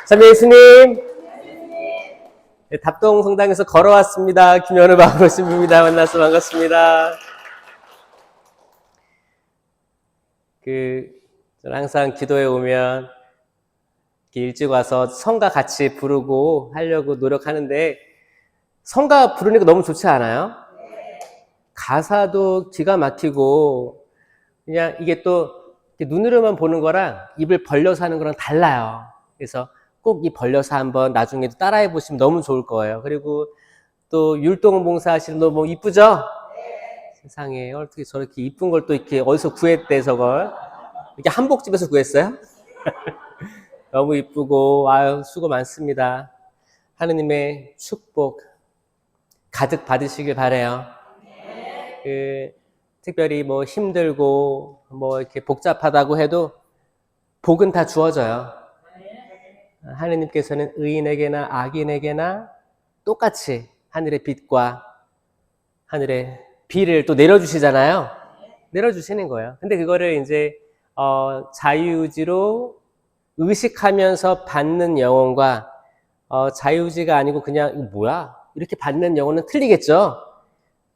참여 예수님. 네, 답동 성당에서 걸어왔습니다. 김현우 바로 신부입니다. 만나서 반갑습니다. 저는 항상 기도에 오면 일찍 와서 성가 같이 부르고 하려고 노력하는데 성가 부르니까 너무 좋지 않아요? 가사도 기가 막히고 그냥 이게 또 눈으로만 보는 거랑 입을 벌려서 하는 거랑 달라요. 그래서 꼭 이 벌려서 한번 나중에도 따라해 보시면 너무 좋을 거예요. 그리고 또 율동 봉사 하시는 거 너무 이쁘죠? 세상에 어떻게 저렇게 이쁜 걸 또 이렇게 어디서 구했대 저걸? 이렇게 한복집에서 구했어요? 너무 이쁘고 아유 수고 많습니다. 하느님의 축복 가득 받으시길 바래요. 특별히 뭐 힘들고 뭐 이렇게 복잡하다고 해도 복은 다 주어져요. 하느님께서는 의인에게나 악인에게나 똑같이 하늘의 빛과 하늘의 비를 또 내려주시잖아요. 내려주시는 거예요. 근데 그거를 이제 자유의지로 의식하면서 받는 영혼과 자유의지가 아니고 그냥 이거 뭐야? 이렇게 받는 영혼은 틀리겠죠.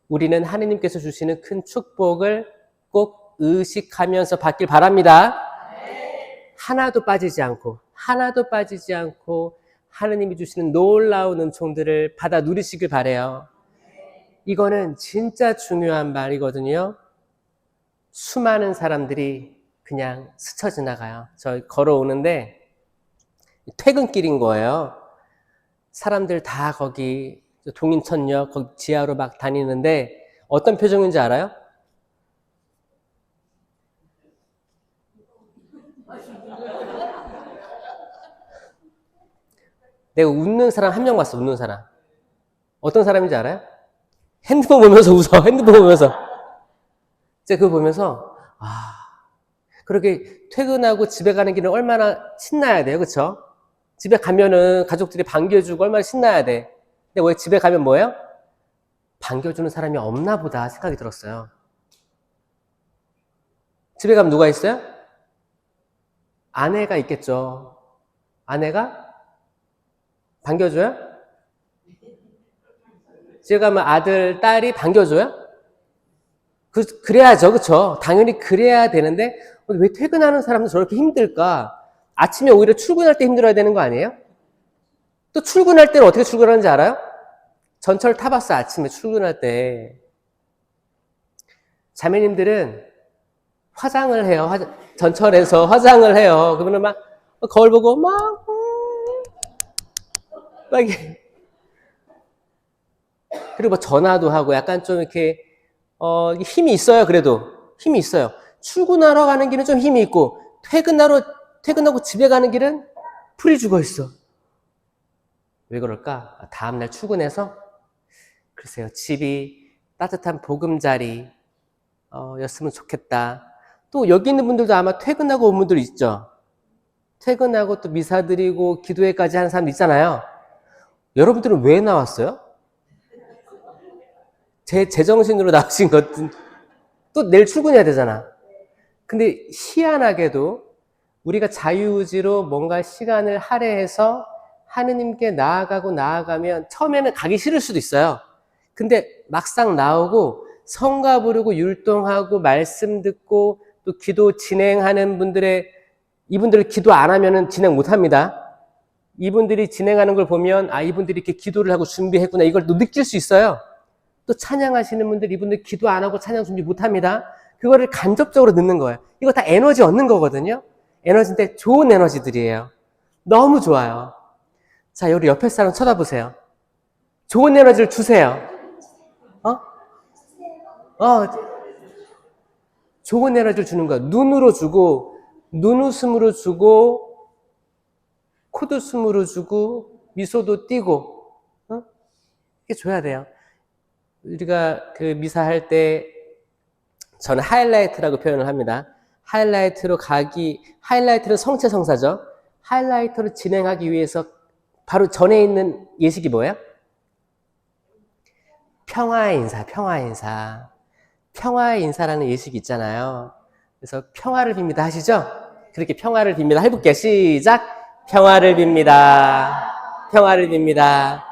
우리는 하느님께서 주시는 큰 축복을 꼭 의식하면서 받길 바랍니다. 하나도 빠지지 않고 하느님이 주시는 놀라운 은총들을 받아 누리시길 바래요. 이거는 진짜 중요한 말이거든요. 수많은 사람들이 그냥 스쳐 지나가요. 저 걸어오는데 퇴근길인 거예요. 사람들 다 거기 동인천역 거기 지하로 막 다니는데 어떤 표정인지 알아요? 내가 웃는 사람 한 명 봤어. 웃는 사람. 어떤 사람인지 알아요? 핸드폰 보면서 웃어. 핸드폰 보면서. 제가 그거 보면서 그렇게 퇴근하고 집에 가는 길은 얼마나 신나야 돼요. 그쵸? 집에 가면은 가족들이 반겨주고 얼마나 신나야 돼. 근데 왜 집에 가면 뭐예요? 반겨주는 사람이 없나 보다 생각이 들었어요. 집에 가면 누가 있어요? 아내가 있겠죠. 아내가 반겨줘요? 집에 가면 아들, 딸이 반겨줘요? 그래야죠. 그쵸? 당연히 그래야 되는데 왜 퇴근하는 사람도 저렇게 힘들까? 아침에 오히려 출근할 때 힘들어야 되는 거 아니에요? 또 출근할 때는 어떻게 출근하는지 알아요? 전철 타봤어. 아침에 출근할 때. 자매님들은 화장을 해요. 전철에서 화장을 해요. 그러면 막 거울 보고 막 이렇게. 그리고 뭐 전화도 하고 약간 좀 이렇게 힘이 있어요. 그래도 힘이 있어요. 출근하러 가는 길은 좀 힘이 있고 퇴근하고 집에 가는 길은 풀이 죽어 있어. 왜 그럴까? 다음날 출근해서 글쎄요. 집이 따뜻한 보금자리 였으면 좋겠다. 또 여기 있는 분들도 아마 퇴근하고 온 분들 있죠. 퇴근하고 또 미사 드리고 기도회까지 하는 사람도 있잖아요. 여러분들은 왜 나왔어요? 제정신으로 나오신 것들 또 내일 출근해야 되잖아. 근데 희한하게도 우리가 자유의지로 뭔가 시간을 할애해서 하느님께 나아가면 처음에는 가기 싫을 수도 있어요. 근데 막상 나오고 성가 부르고 율동하고 말씀 듣고 또 기도 진행하는 이분들 기도 안 하면은 진행 못 합니다. 이분들이 진행하는 걸 보면 이분들이 이렇게 기도를 하고 준비했구나 이걸 또 느낄 수 있어요. 또 찬양하시는 분들 이분들 기도 안 하고 찬양 준비 못 합니다. 그거를 간접적으로 듣는 거예요. 이거 다 에너지 얻는 거거든요. 에너지인데 좋은 에너지들이에요. 너무 좋아요. 자, 우리 옆에 사람 쳐다보세요. 좋은 에너지를 주세요. 좋은 에너지를 주는 거야. 눈으로 주고, 눈웃음으로 주고, 코웃음으로 주고, 미소도 띄고, 이렇게 줘야 돼요. 우리가 그 미사할 때, 저는 하이라이트라고 표현을 합니다. 하이라이트는 성체성사죠. 하이라이트로 진행하기 위해서 바로 전에 있는 예식이 뭐예요? 평화의 인사라는 예식이 있잖아요. 그래서 평화를 빕니다 하시죠? 그렇게 평화를 빕니다. 해볼게요. 시작! 평화를 빕니다. 평화를 빕니다.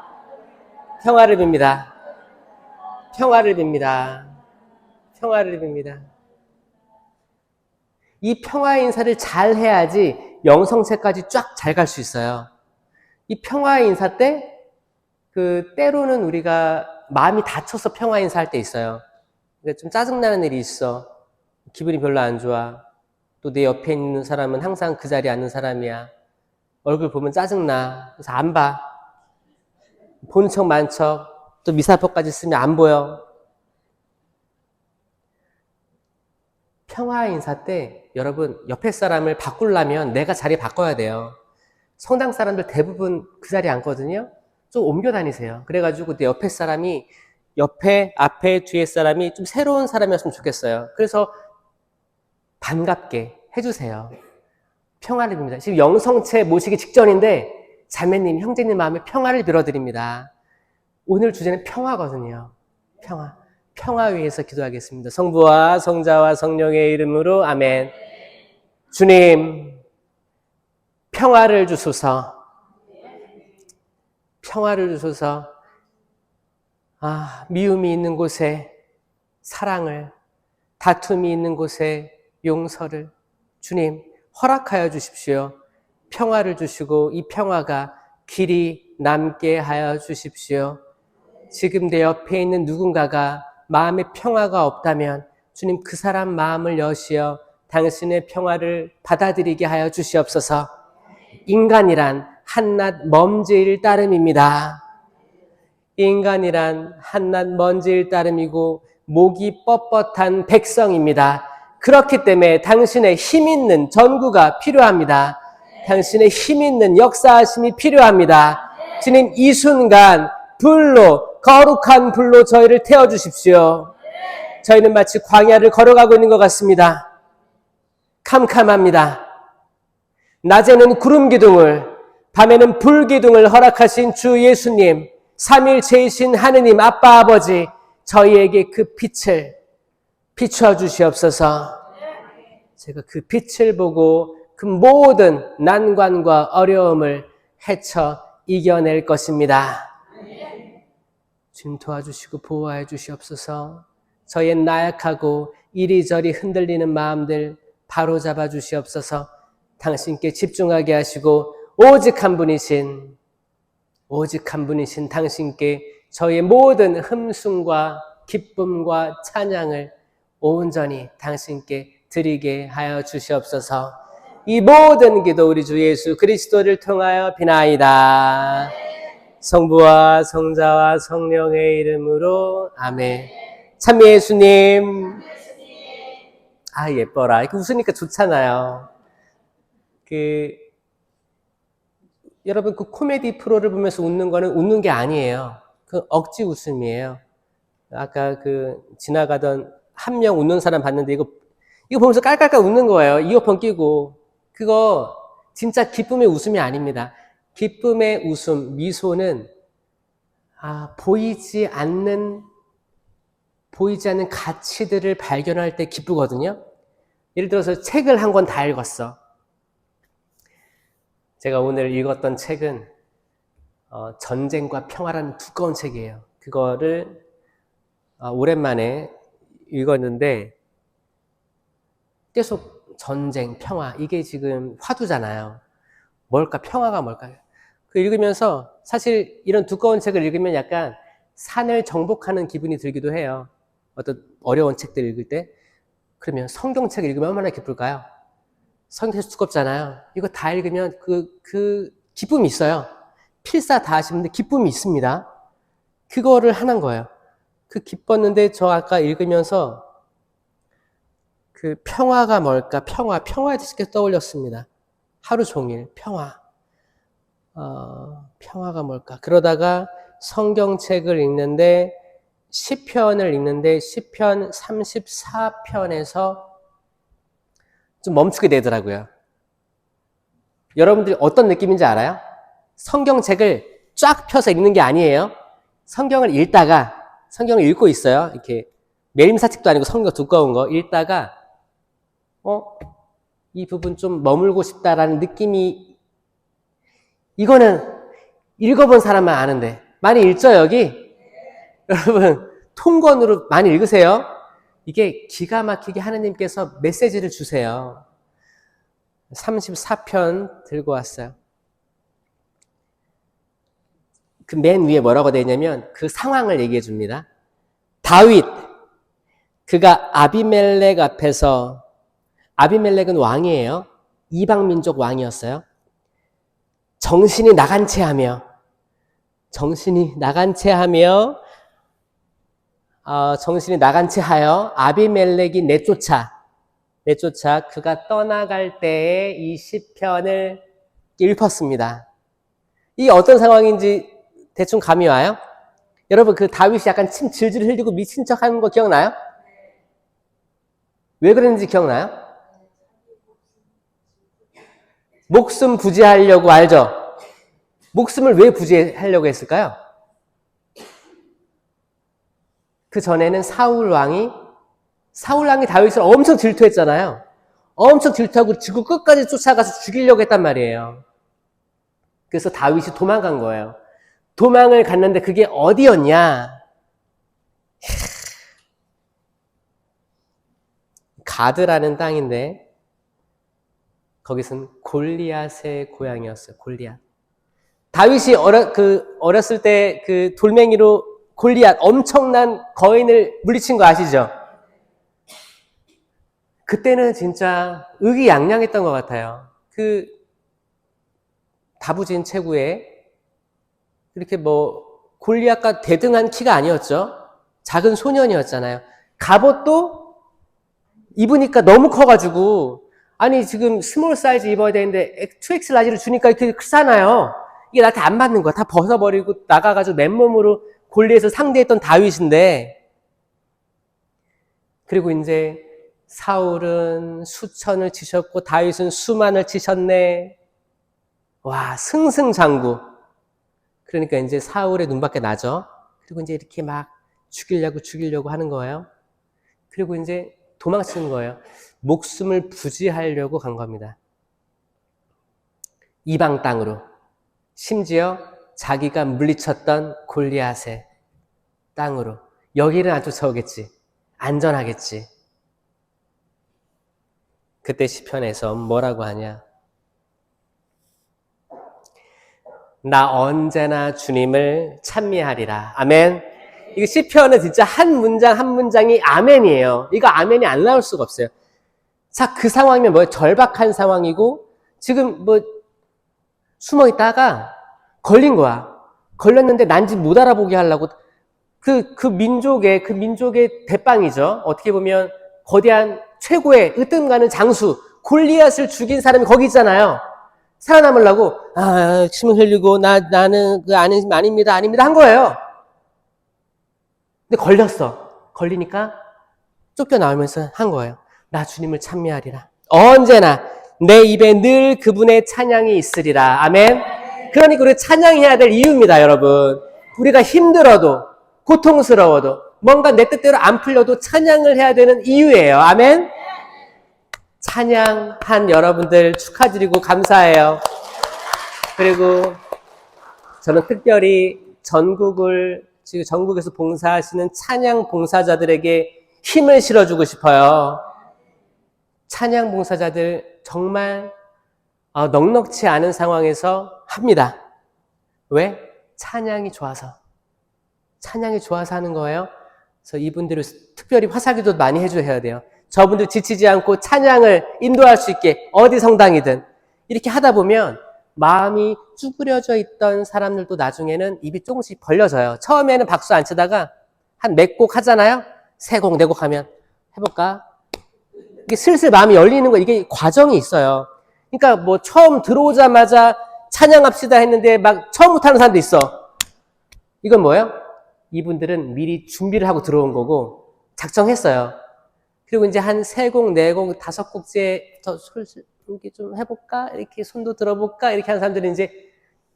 평화를 빕니다. 평화를 빕니다. 평화를 빕니다. 이 평화 인사를 잘 해야지 영성체까지 쫙 잘 갈 수 있어요. 이 평화 인사 때 때로는 우리가 마음이 다쳐서 평화 인사할 때 있어요. 그러니까 좀 짜증나는 일이 있어. 기분이 별로 안 좋아. 또 내 옆에 있는 사람은 항상 그 자리에 앉는 사람이야. 얼굴 보면 짜증나. 그래서 안 봐. 보는 척 만 척. 또 미사포까지 쓰면 안 보여. 평화 인사 때 여러분 옆에 사람을 바꾸려면 내가 자리 바꿔야 돼요. 성당 사람들 대부분 그 자리에 앉거든요. 좀 옮겨 다니세요. 그래가지고 내 옆에 사람이 옆에, 앞에, 뒤에 사람이 좀 새로운 사람이었으면 좋겠어요. 그래서 반갑게 해주세요. 평화를 빕니다. 지금 영성체 모시기 직전인데 자매님, 형제님 마음에 평화를 빌어드립니다. 오늘 주제는 평화거든요. 평화. 평화 위해서 기도하겠습니다. 성부와 성자와 성령의 이름으로 아멘. 주님, 평화를 주소서. 평화를 주소서. 미움이 있는 곳에 사랑을, 다툼이 있는 곳에 용서를 주님 허락하여 주십시오. 평화를 주시고 이 평화가 길이 남게 하여 주십시오. 지금 내 옆에 있는 누군가가 마음에 평화가 없다면 주님 그 사람 마음을 여시어 당신의 평화를 받아들이게 하여 주시옵소서. 인간이란 한낱 먼지일 따름입니다. 인간이란 한낱 먼지일 따름이고 목이 뻣뻣한 백성입니다. 그렇기 때문에 당신의 힘 있는 전구가 필요합니다. 당신의 힘 있는 역사하심이 필요합니다. 주님 이 순간 불로 거룩한 불로 저희를 태워주십시오. 저희는 마치 광야를 걸어가고 있는 것 같습니다. 캄캄합니다. 낮에는 구름 기둥을 밤에는 불 기둥을 허락하신 주 예수님 삼일체이신 하느님 아빠 아버지 저희에게 그 빛을 비추어 주시옵소서. 제가 그 빛을 보고 그 모든 난관과 어려움을 헤쳐 이겨낼 것입니다. 주님 도와주시고 보호하여 주시옵소서. 저희의 나약하고 이리저리 흔들리는 마음들 바로잡아 주시옵소서. 당신께 집중하게 하시고 오직 한 분이신 당신께 저희의 모든 흠숭과 기쁨과 찬양을 온전히 당신께 드리게 하여 주시옵소서. 이 모든 기도 우리 주 예수 그리스도를 통하여 비나이다. 성부와 성자와 성령의 이름으로 아멘. 참 예수님. 예뻐라. 이렇게 웃으니까 좋잖아요. 여러분 그 코미디 프로를 보면서 웃는 거는 웃는 게 아니에요. 그 억지 웃음이에요. 아까 지나가던 한 명 웃는 사람 봤는데 이거 보면서 깔깔깔 웃는 거예요. 이어폰 끼고. 그거 진짜 기쁨의 웃음이 아닙니다. 기쁨의 웃음, 미소는 보이지 않는 가치들을 발견할 때 기쁘거든요. 예를 들어서 책을 한 권 다 읽었어. 제가 오늘 읽었던 책은 전쟁과 평화라는 두꺼운 책이에요. 그거를 오랜만에 읽었는데 계속 전쟁, 평화 이게 지금 화두잖아요. 뭘까? 평화가 뭘까요? 그 읽으면서 사실 이런 두꺼운 책을 읽으면 약간 산을 정복하는 기분이 들기도 해요. 어떤 어려운 책들 읽을 때. 그러면 성경책 읽으면 얼마나 기쁠까요? 성경책 두껍잖아요. 이거 다 읽으면 그 기쁨이 있어요. 필사 다 하시는데 기쁨이 있습니다. 그거를 하는 거예요. 기뻤는데 저 아까 읽으면서 그 평화가 뭘까? 평화에 대해서 떠올렸습니다. 하루 종일 평화. 평화가 뭘까? 그러다가 성경책을 읽는데 시편을 읽는데 시편 34편에서 좀 멈추게 되더라고요. 여러분들이 어떤 느낌인지 알아요? 성경책을 쫙 펴서 읽는 게 아니에요. 성경을 읽고 있어요. 이렇게 매일사책도 아니고 성경 두꺼운 거 읽다가 이 부분 좀 머물고 싶다라는 느낌이 이거는 읽어본 사람만 아는데. 많이 읽죠, 여기? 여러분, 통건으로 많이 읽으세요. 이게 기가 막히게 하느님께서 메시지를 주세요. 34편 들고 왔어요. 그 맨 위에 뭐라고 되어 있냐면 그 상황을 얘기해 줍니다. 다윗, 그가 아비멜렉 앞에서, 아비멜렉은 왕이에요. 이방민족 왕이었어요. 정신이 나간 채 하며 아비멜렉이 내쫓아 그가 떠나갈 때에 이 시편을 읽었습니다. 이게 어떤 상황인지 대충 감이 와요? 여러분, 그 다윗이 약간 침 질질 흘리고 미친 척 하는 거 기억나요? 왜 그랬는지 기억나요? 목숨 부지하려고, 알죠? 목숨을 왜 부지하려고 했을까요? 그 전에는 사울 왕이 다윗을 엄청 질투했잖아요. 엄청 질투하고 지구 끝까지 쫓아가서 죽이려고 했단 말이에요. 그래서 다윗이 도망간 거예요. 도망을 갔는데 그게 어디였냐? 가드라는 땅인데 거기선 골리앗의 고향이었어요. 골리앗. 다윗이 어렸을 때 그 돌멩이로 골리앗 엄청난 거인을 물리친 거 아시죠? 그때는 진짜 의기양양했던 것 같아요. 그 다부진 체구에 이렇게 골리앗과 대등한 키가 아니었죠. 작은 소년이었잖아요. 갑옷도 입으니까 너무 커가지고, 아니 지금 스몰 사이즈 입어야 되는데 2X 라지를 주니까 이렇게 크잖아요. 이게 나한테 안 맞는 거야. 다 벗어버리고 나가가지고 맨몸으로 골리앗을 상대했던 다윗인데, 그리고 이제 사울은 수천을 치셨고 다윗은 수만을 치셨네. 와, 승승장구. 그러니까 이제 사울의 눈밖에 나죠. 그리고 이제 이렇게 막 죽이려고 하는 거예요. 그리고 이제 도망치는 거예요. 목숨을 부지하려고 간 겁니다. 이방 땅으로. 심지어 자기가 물리쳤던 골리앗의 땅으로. 여기는 안 쫓아오겠지. 안전하겠지. 그때 시편에서 뭐라고 하냐? 나 언제나 주님을 찬미하리라. 아멘. 이거 시편은 진짜 한 문장 한 문장이 아멘이에요. 이거 아멘이 안 나올 수가 없어요. 자, 그 상황이면 뭐예요? 절박한 상황이고 지금 숨어 있다가 걸린 거야. 걸렸는데 난지 못 알아보게 하려고 그 민족의 대빵이죠. 어떻게 보면 거대한 최고의 으뜸가는 장수 골리앗을 죽인 사람이 거기 있잖아요. 살아남으려고 침을 흘리고 나는 아닙니다 한 거예요. 근데 걸리니까 쫓겨나오면서 한 거예요. 나 주님을 찬미하리라. 언제나 내 입에 늘 그분의 찬양이 있으리라. 아멘. 그러니까 우리 찬양해야 될 이유입니다, 여러분. 우리가 힘들어도 고통스러워도 뭔가 내 뜻대로 안 풀려도 찬양을 해야 되는 이유예요. 아멘. 찬양한 여러분들 축하드리고 감사해요. 그리고 저는 특별히 전국에서 봉사하시는 찬양 봉사자들에게 힘을 실어주고 싶어요. 찬양 봉사자들 정말 넉넉지 않은 상황에서 합니다. 왜? 찬양이 좋아서 하는 거예요. 그래서 이분들을 특별히 화사기도 많이 해줘야 돼요. 저분들 지치지 않고 찬양을 인도할 수 있게 어디 성당이든 이렇게 하다 보면 마음이 쭈그려져 있던 사람들도 나중에는 입이 조금씩 벌려져요. 처음에는 박수 안 치다가 한 몇 곡 하잖아요. 세 곡, 네 곡 하면 해볼까? 이게 슬슬 마음이 열리는 거, 이게 과정이 있어요. 그러니까 처음 들어오자마자 찬양합시다 했는데 막 처음부터 하는 사람도 있어. 이건 뭐예요? 이분들은 미리 준비를 하고 들어온 거고 작정했어요. 그리고 이제 한 3곡, 4곡, 5곡째 더 슬슬 이렇게 좀 해볼까? 이렇게 손도 들어볼까? 이렇게 하는 사람들은 이제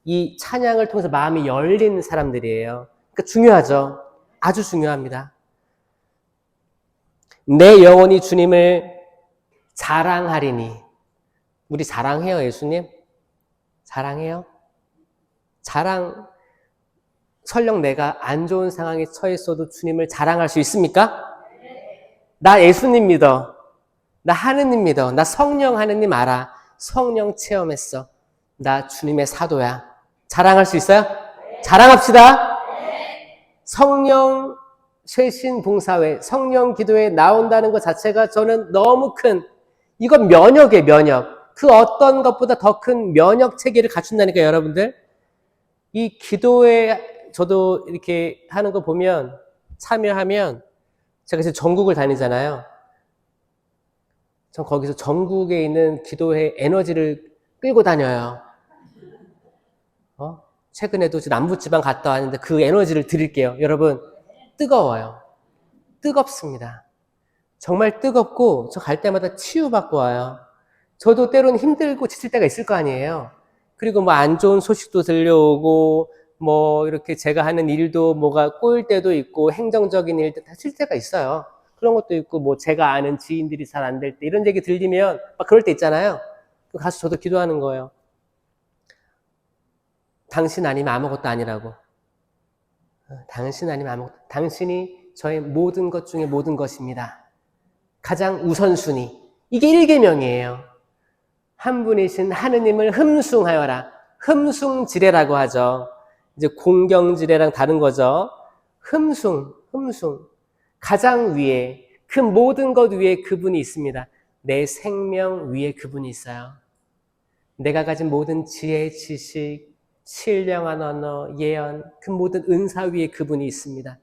이 찬양을 통해서 마음이 열린 사람들이에요. 그러니까 중요하죠. 아주 중요합니다. 내 영혼이 주님을 자랑하리니. 우리 자랑해요, 예수님? 자랑해요? 설령 내가 안 좋은 상황에 처했어도 주님을 자랑할 수 있습니까? 나 예수님 믿어. 나 하느님 믿어. 나 성령 하느님 알아. 성령 체험했어. 나 주님의 사도야. 자랑할 수 있어요? 자랑합시다. 성령 쇄신 봉사회, 성령 기도에 나온다는 것 자체가 저는 너무 큰, 이건 면역이에요, 면역. 그 어떤 것보다 더 큰 면역 체계를 갖춘다니까요, 여러분들. 이 기도에 저도 이렇게 하는 거 보면, 참여하면, 제가 지금 전국을 다니잖아요. 전 거기서 전국에 있는 기도회 에너지를 끌고 다녀요. 최근에도 남부지방 갔다 왔는데 그 에너지를 드릴게요. 여러분, 뜨거워요. 뜨겁습니다. 정말 뜨겁고 저 갈 때마다 치유받고 와요. 저도 때로는 힘들고 지칠 때가 있을 거 아니에요. 그리고 뭐 안 좋은 소식도 들려오고 뭐 이렇게 제가 하는 일도 뭐가 꼬일 때도 있고 행정적인 일도 다 칠 때가 있어요. 그런 것도 있고 뭐 제가 아는 지인들이 잘 안 될 때 이런 얘기 들리면 막 그럴 때 있잖아요. 가서 저도 기도하는 거예요. 당신 아니면 아무것도 아니라고. 당신 아니면 아무것도. 당신이 저의 모든 것 중에 모든 것입니다. 가장 우선순위. 이게 1계명이에요. 한 분이신 하느님을 흠숭하여라. 흠숭지례라고 하죠. 이제 공경지례랑 다른 거죠. 흠숭. 가장 위에, 그 모든 것 위에 그분이 있습니다. 내 생명 위에 그분이 있어요. 내가 가진 모든 지혜, 지식, 신령한 언어, 예언, 그 모든 은사 위에 그분이 있습니다.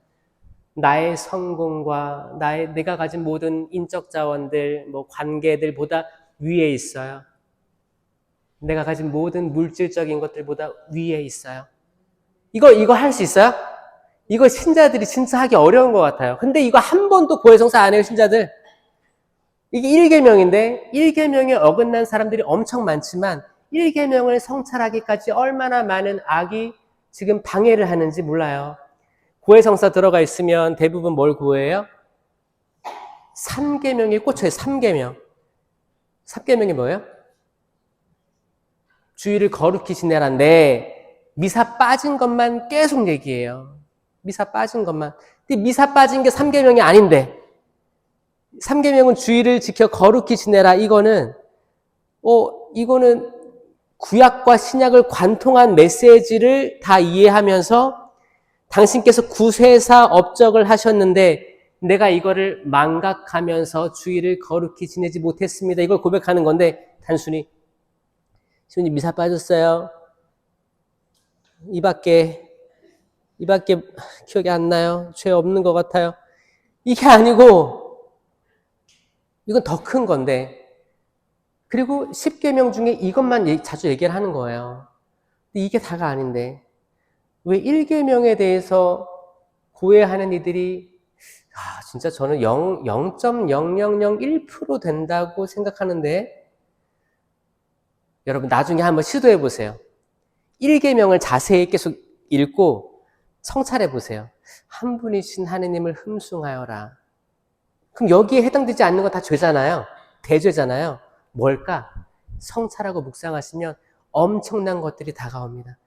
나의 성공과 내가 가진 모든 인적 자원들, 뭐 관계들보다 위에 있어요. 내가 가진 모든 물질적인 것들보다 위에 있어요. 이거 할 수 있어요? 이거 신자들이 진짜 하기 어려운 것 같아요. 근데 이거 한 번도 고해성사 안 해요, 신자들. 이게 1계명인데 1계명에 어긋난 사람들이 엄청 많지만 1계명을 성찰하기까지 얼마나 많은 악이 지금 방해를 하는지 몰라요. 고해성사 들어가 있으면 대부분 뭘 구해요? 3계명에 꽂혀요. 3계명. 3계명이 뭐예요? 주의를 거룩히 지내란데 미사 빠진 것만 계속 얘기해요. 미사 빠진 것만. 근데 미사 빠진 게 3계명이 아닌데 3계명은 주의를 지켜 거룩히 지내라. 이거는 구약과 신약을 관통한 메시지를 다 이해하면서 당신께서 구세사 업적을 하셨는데 내가 이거를 망각하면서 주의를 거룩히 지내지 못했습니다. 이걸 고백하는 건데 단순히 시온님 미사 빠졌어요. 이밖에 기억이 안 나요. 죄 없는 것 같아요. 이게 아니고 이건 더 큰 건데 그리고 10계명 중에 이것만 자주 얘기를 하는 거예요. 근데 이게 다가 아닌데 왜 1계명에 대해서 고해하는 이들이 진짜 저는 0.0001% 된다고 생각하는데 여러분 나중에 한번 시도해 보세요. 1계명을 자세히 계속 읽고 성찰해 보세요. 한 분이신 하느님을 흠숭하여라. 그럼 여기에 해당되지 않는 건 다 죄잖아요. 대죄잖아요. 뭘까? 성찰하고 묵상하시면 엄청난 것들이 다가옵니다.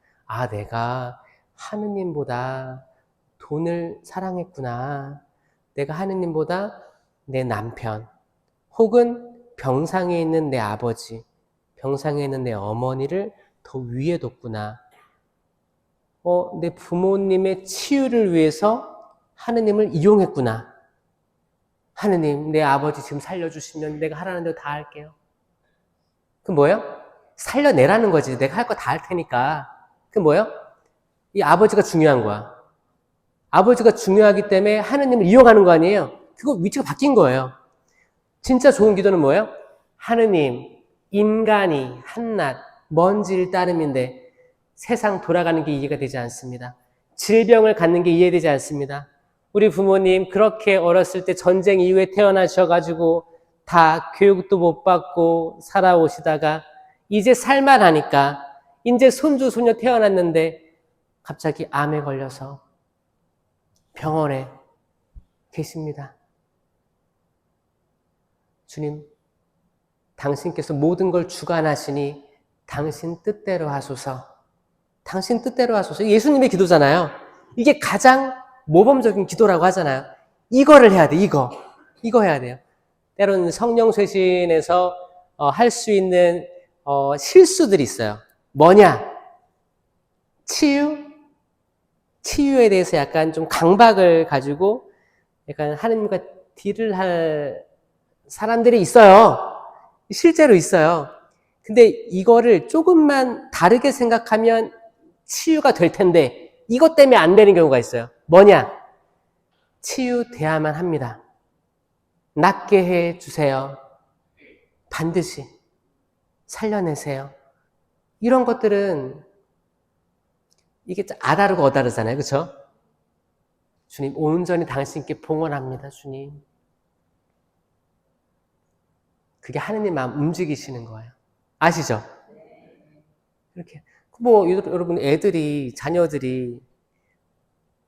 내가 하느님보다 돈을 사랑했구나. 내가 하느님보다 내 남편, 혹은 병상에 있는 내 아버지, 병상에 있는 내 어머니를 더 위에 뒀구나. 내 부모님의 치유를 위해서 하느님을 이용했구나. 하느님, 내 아버지 지금 살려주시면 내가 하라는 대로 다 할게요. 그 뭐예요? 살려내라는 거지. 내가 할 거 다 할 테니까. 그 뭐예요? 이 아버지가 중요한 거야. 아버지가 중요하기 때문에 하느님을 이용하는 거 아니에요? 그거 위치가 바뀐 거예요. 진짜 좋은 기도는 뭐예요? 하느님, 인간이 한낱 먼지를 따름인데 세상 돌아가는 게 이해가 되지 않습니다. 질병을 갖는 게 이해되지 않습니다. 우리 부모님 그렇게 어렸을 때 전쟁 이후에 태어나셔가지고 다 교육도 못 받고 살아오시다가 이제 살만하니까 이제 손주 손녀 태어났는데 갑자기 암에 걸려서 병원에 계십니다. 주님, 당신께서 모든 걸 주관하시니 당신 뜻대로 하소서. 당신 뜻대로 하소서. 예수님의 기도잖아요. 이게 가장 모범적인 기도라고 하잖아요. 이거를 해야 돼, 이거. 이거 해야 돼요. 때로는 성령 쇄신에서 할 수 있는 실수들이 있어요. 뭐냐? 치유에 대해서 약간 좀 강박을 가지고 약간 하느님과 딜을 할 사람들이 있어요. 실제로 있어요. 근데 이거를 조금만 다르게 생각하면 치유가 될 텐데 이것 때문에 안 되는 경우가 있어요. 뭐냐? 치유돼야만 합니다. 낫게 해주세요. 반드시 살려내세요. 이런 것들은 이게 아다르고 어다르잖아요. 그렇죠? 주님, 온전히 당신께 봉헌합니다. 주님. 그게 하느님 마음 움직이시는 거예요. 아시죠? 이렇게. 뭐 여러분 애들이, 자녀들이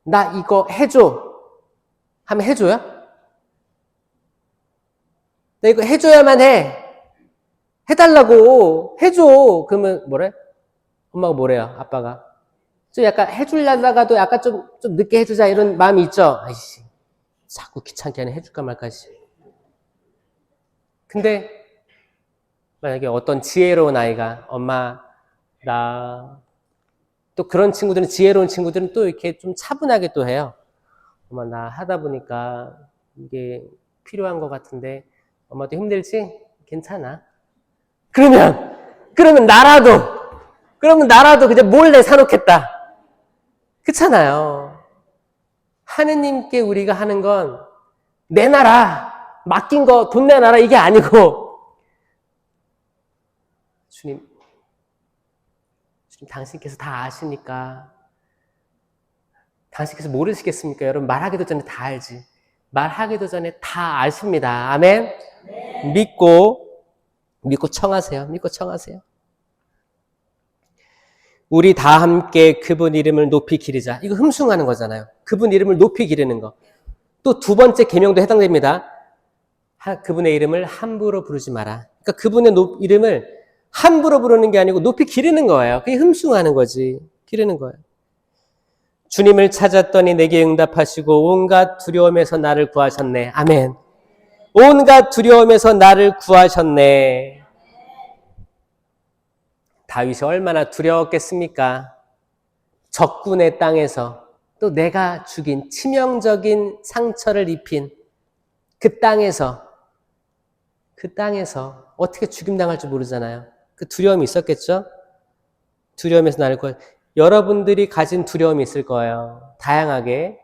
나 이거 해줘 하면 해줘요? 나 이거 해줘야만 해. 해달라고 해줘. 그러면 뭐래? 엄마가 뭐래요? 아빠가 좀 약간 해주려다가도 약간 좀 늦게 해주자 이런 마음이 있죠. 아이씨, 자꾸 귀찮게 하네. 해줄까 말까 씨. 근데 만약에 어떤 지혜로운 아이가 엄마 나 또 그런 친구들은 지혜로운 친구들은 또 이렇게 좀 차분하게 또 해요. 엄마 나 하다 보니까 이게 필요한 것 같은데 엄마도 힘들지? 괜찮아. 그러면 나라도 그냥 몰래 사놓겠다. 그렇잖아요. 하느님께 우리가 하는 건 내놔라, 맡긴 거 돈 내놔라 이게 아니고 주님 당신께서 다 아시니까 당신께서 모르시겠습니까? 여러분 말하기도 전에 다 알지. 말하기도 전에 다 아십니다. 아멘. 네. 믿고 청하세요. 믿고 청하세요. 우리 다 함께 그분 이름을 높이 기리자. 이거 흠숭하는 거잖아요. 그분 이름을 높이 기리는 거. 또 두 번째 계명도 해당됩니다. 그분의 이름을 함부로 부르지 마라. 그러니까 그분의 이름을 함부로 부르는 게 아니고 높이 기르는 거예요. 그게 흠숭하는 거지. 기르는 거예요. 주님을 찾았더니 내게 응답하시고 온갖 두려움에서 나를 구하셨네. 아멘. 온갖 두려움에서 나를 구하셨네. 다윗이 얼마나 두려웠겠습니까? 적군의 땅에서 또 내가 죽인 치명적인 상처를 입힌 그 땅에서 어떻게 죽임당할 줄 모르잖아요. 그 두려움이 있었겠죠? 두려움에서 나를 구하. 여러분들이 가진 두려움이 있을 거예요. 다양하게.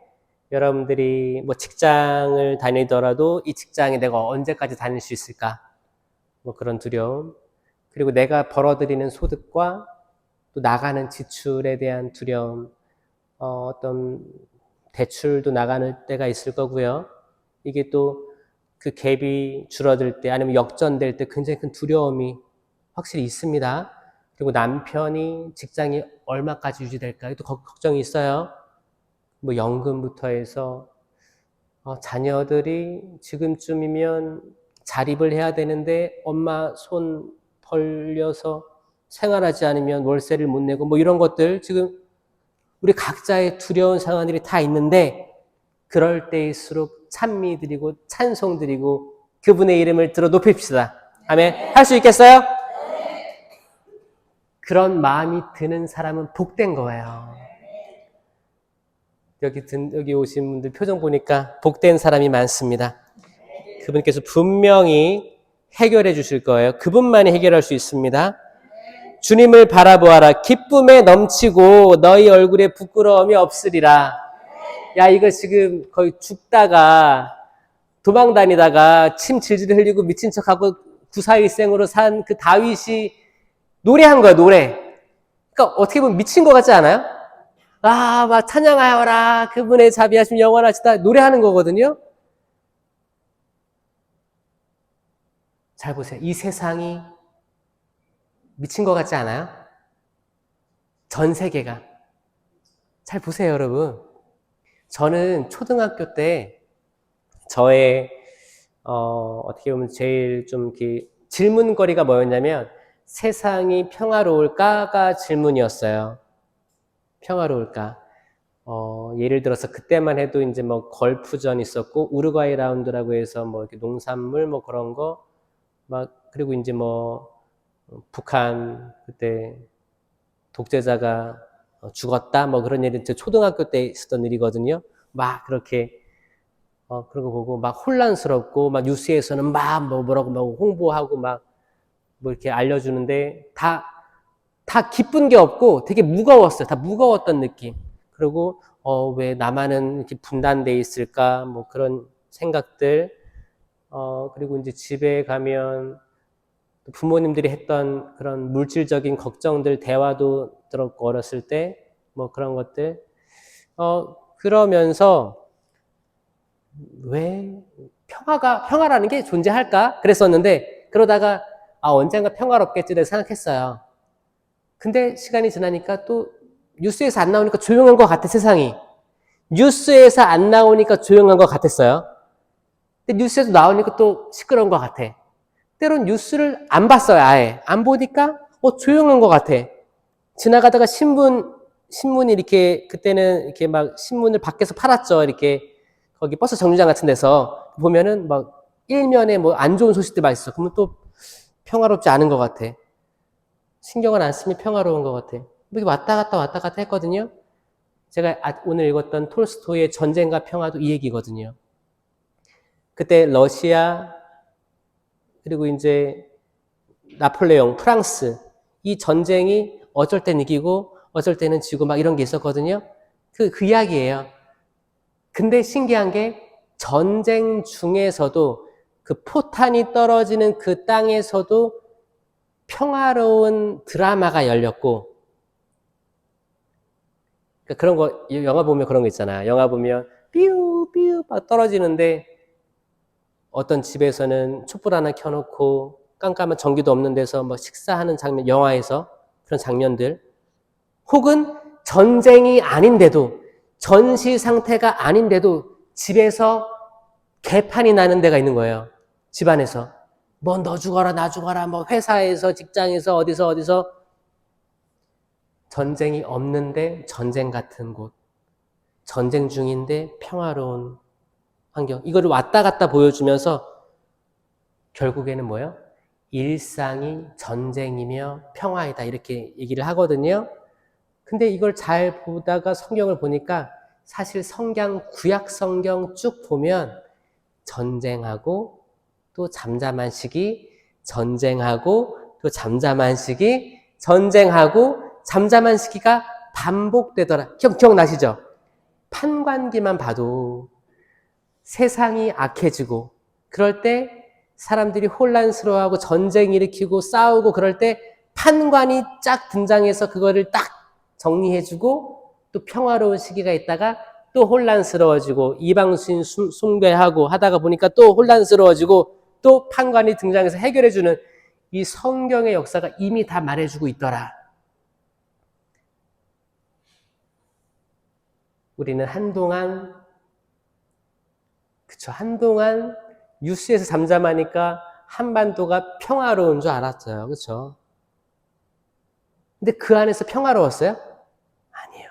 여러분들이 뭐 직장을 다니더라도 이 직장에 내가 언제까지 다닐 수 있을까? 뭐 그런 두려움. 그리고 내가 벌어들이는 소득과 또 나가는 지출에 대한 두려움. 어떤 대출도 나가는 때가 있을 거고요. 이게 또 그 갭이 줄어들 때 아니면 역전될 때 굉장히 큰 두려움이 확실히 있습니다. 그리고 남편이 직장이 얼마까지 유지될까? 또 걱정이 있어요. 뭐 연금부터 해서 자녀들이 지금쯤이면 자립을 해야 되는데 엄마 손 벌려서 생활하지 않으면 월세를 못 내고 뭐 이런 것들 지금 우리 각자의 두려운 상황들이 다 있는데 그럴 때일수록 찬미 드리고 찬송 드리고 그분의 이름을 들어 높입시다. 아멘. 할 수 있겠어요? 그런 마음이 드는 사람은 복된 거예요. 여기 오신 분들 표정 보니까 복된 사람이 많습니다. 그분께서 분명히 해결해 주실 거예요. 그분만이 해결할 수 있습니다. 주님을 바라보아라. 기쁨에 넘치고 너희 얼굴에 부끄러움이 없으리라. 야, 이거 지금 거의 죽다가 도망 다니다가 침 질질 흘리고 미친 척하고 구사일생으로 산 그 다윗이 노래한 거야, 노래. 그러니까 어떻게 보면 미친 것 같지 않아요? 아, 막 찬양하여라. 그분의 자비하심 영원하시다. 노래하는 거거든요. 잘 보세요. 이 세상이 미친 것 같지 않아요? 전 세계가. 잘 보세요, 여러분. 저는 초등학교 때 저의 어떻게 보면 제일 좀 이렇게 질문거리가 뭐였냐면 세상이 평화로울까가 질문이었어요. 평화로울까? 예를 들어서 그때만 해도 이제 뭐 걸프전 있었고 우루과이 라운드라고 해서 뭐 이렇게 농산물 뭐 그런 거 막 그리고 이제 뭐 북한 그때 독재자가 죽었다 뭐 그런 일이 초등학교 때 있었던 일이거든요. 막 그렇게 그런 거 보고 막 혼란스럽고 막 뉴스에서는 막 뭐라고 막 홍보하고 막 뭐 이렇게 알려주는데 다 기쁜 게 없고 되게 무거웠어요. 다 무거웠던 느낌. 그리고 왜 나만은 이렇게 분단돼 있을까 뭐 그런 생각들. 그리고 이제 집에 가면 부모님들이 했던 그런 물질적인 걱정들 대화도 들었고 어렸을 때 뭐 그런 것들. 그러면서 왜 평화라는 게 존재할까? 그랬었는데 그러다가 언젠가 평화롭겠지를 생각했어요. 근데 시간이 지나니까 또 뉴스에서 안 나오니까 조용한 것 같아, 세상이. 뉴스에서 안 나오니까 조용한 것 같았어요. 근데 뉴스에서 나오니까 또 시끄러운 것 같아. 때론 뉴스를 안 봤어요, 아예. 안 보니까 조용한 것 같아. 지나가다가 신문이 이렇게 그때는 이렇게 막 신문을 밖에서 팔았죠. 이렇게 거기 버스 정류장 같은 데서 보면은 막 일면에 뭐 안 좋은 소식들 막 있어. 그러면 또 평화롭지 않은 것 같아. 신경을 안 쓰면 평화로운 것 같아. 이렇게 왔다 갔다 했거든요. 제가 오늘 읽었던 톨스토이의 전쟁과 평화도 이 얘기거든요. 그때 러시아 그리고 이제 나폴레옹, 프랑스 이 전쟁이 어쩔 땐 이기고 어쩔 때는 지고 막 이런 게 있었거든요. 그 이야기예요. 근데 신기한 게 전쟁 중에서도 그 포탄이 떨어지는 그 땅에서도 평화로운 드라마가 열렸고 그러니까 그런 거 영화 보면 그런 거 있잖아. 영화 보면 삐우 막 떨어지는데 어떤 집에서는 촛불 하나 켜놓고 깜깜한 전기도 없는 데서 뭐 식사하는 장면, 영화에서 그런 장면들 혹은 전쟁이 아닌데도 전시 상태가 아닌데도 집에서 개판이 나는 데가 있는 거예요. 집안에서 뭐 너 죽어라 나 죽어라 뭐 회사에서 직장에서 어디서 전쟁이 없는데 전쟁 같은 곳 전쟁 중인데 평화로운 환경 이거를 왔다 갔다 보여주면서 결국에는 뭐예요? 일상이 전쟁이며 평화이다 이렇게 얘기를 하거든요. 근데 이걸 잘 보다가 성경을 보니까 사실 구약 성경 쭉 보면 전쟁하고 또 잠잠한 시기, 전쟁하고 또 잠잠한 시기, 전쟁하고 잠잠한 시기가 반복되더라. 기억나시죠? 판관기만 봐도 세상이 악해지고 그럴 때 사람들이 혼란스러워하고 전쟁 일으키고 싸우고 그럴 때 판관이 쫙 등장해서 그거를 딱 정리해주고 또 평화로운 시기가 있다가 또 혼란스러워지고 이방신 숭배하고 하다가 보니까 또 혼란스러워지고 또 판관이 등장해서 해결해주는 이 성경의 역사가 이미 다 말해주고 있더라. 우리는 한동안 뉴스에서 잠잠하니까 한반도가 평화로운 줄 알았어요. 그렇죠? 근데 그 안에서 평화로웠어요? 아니에요.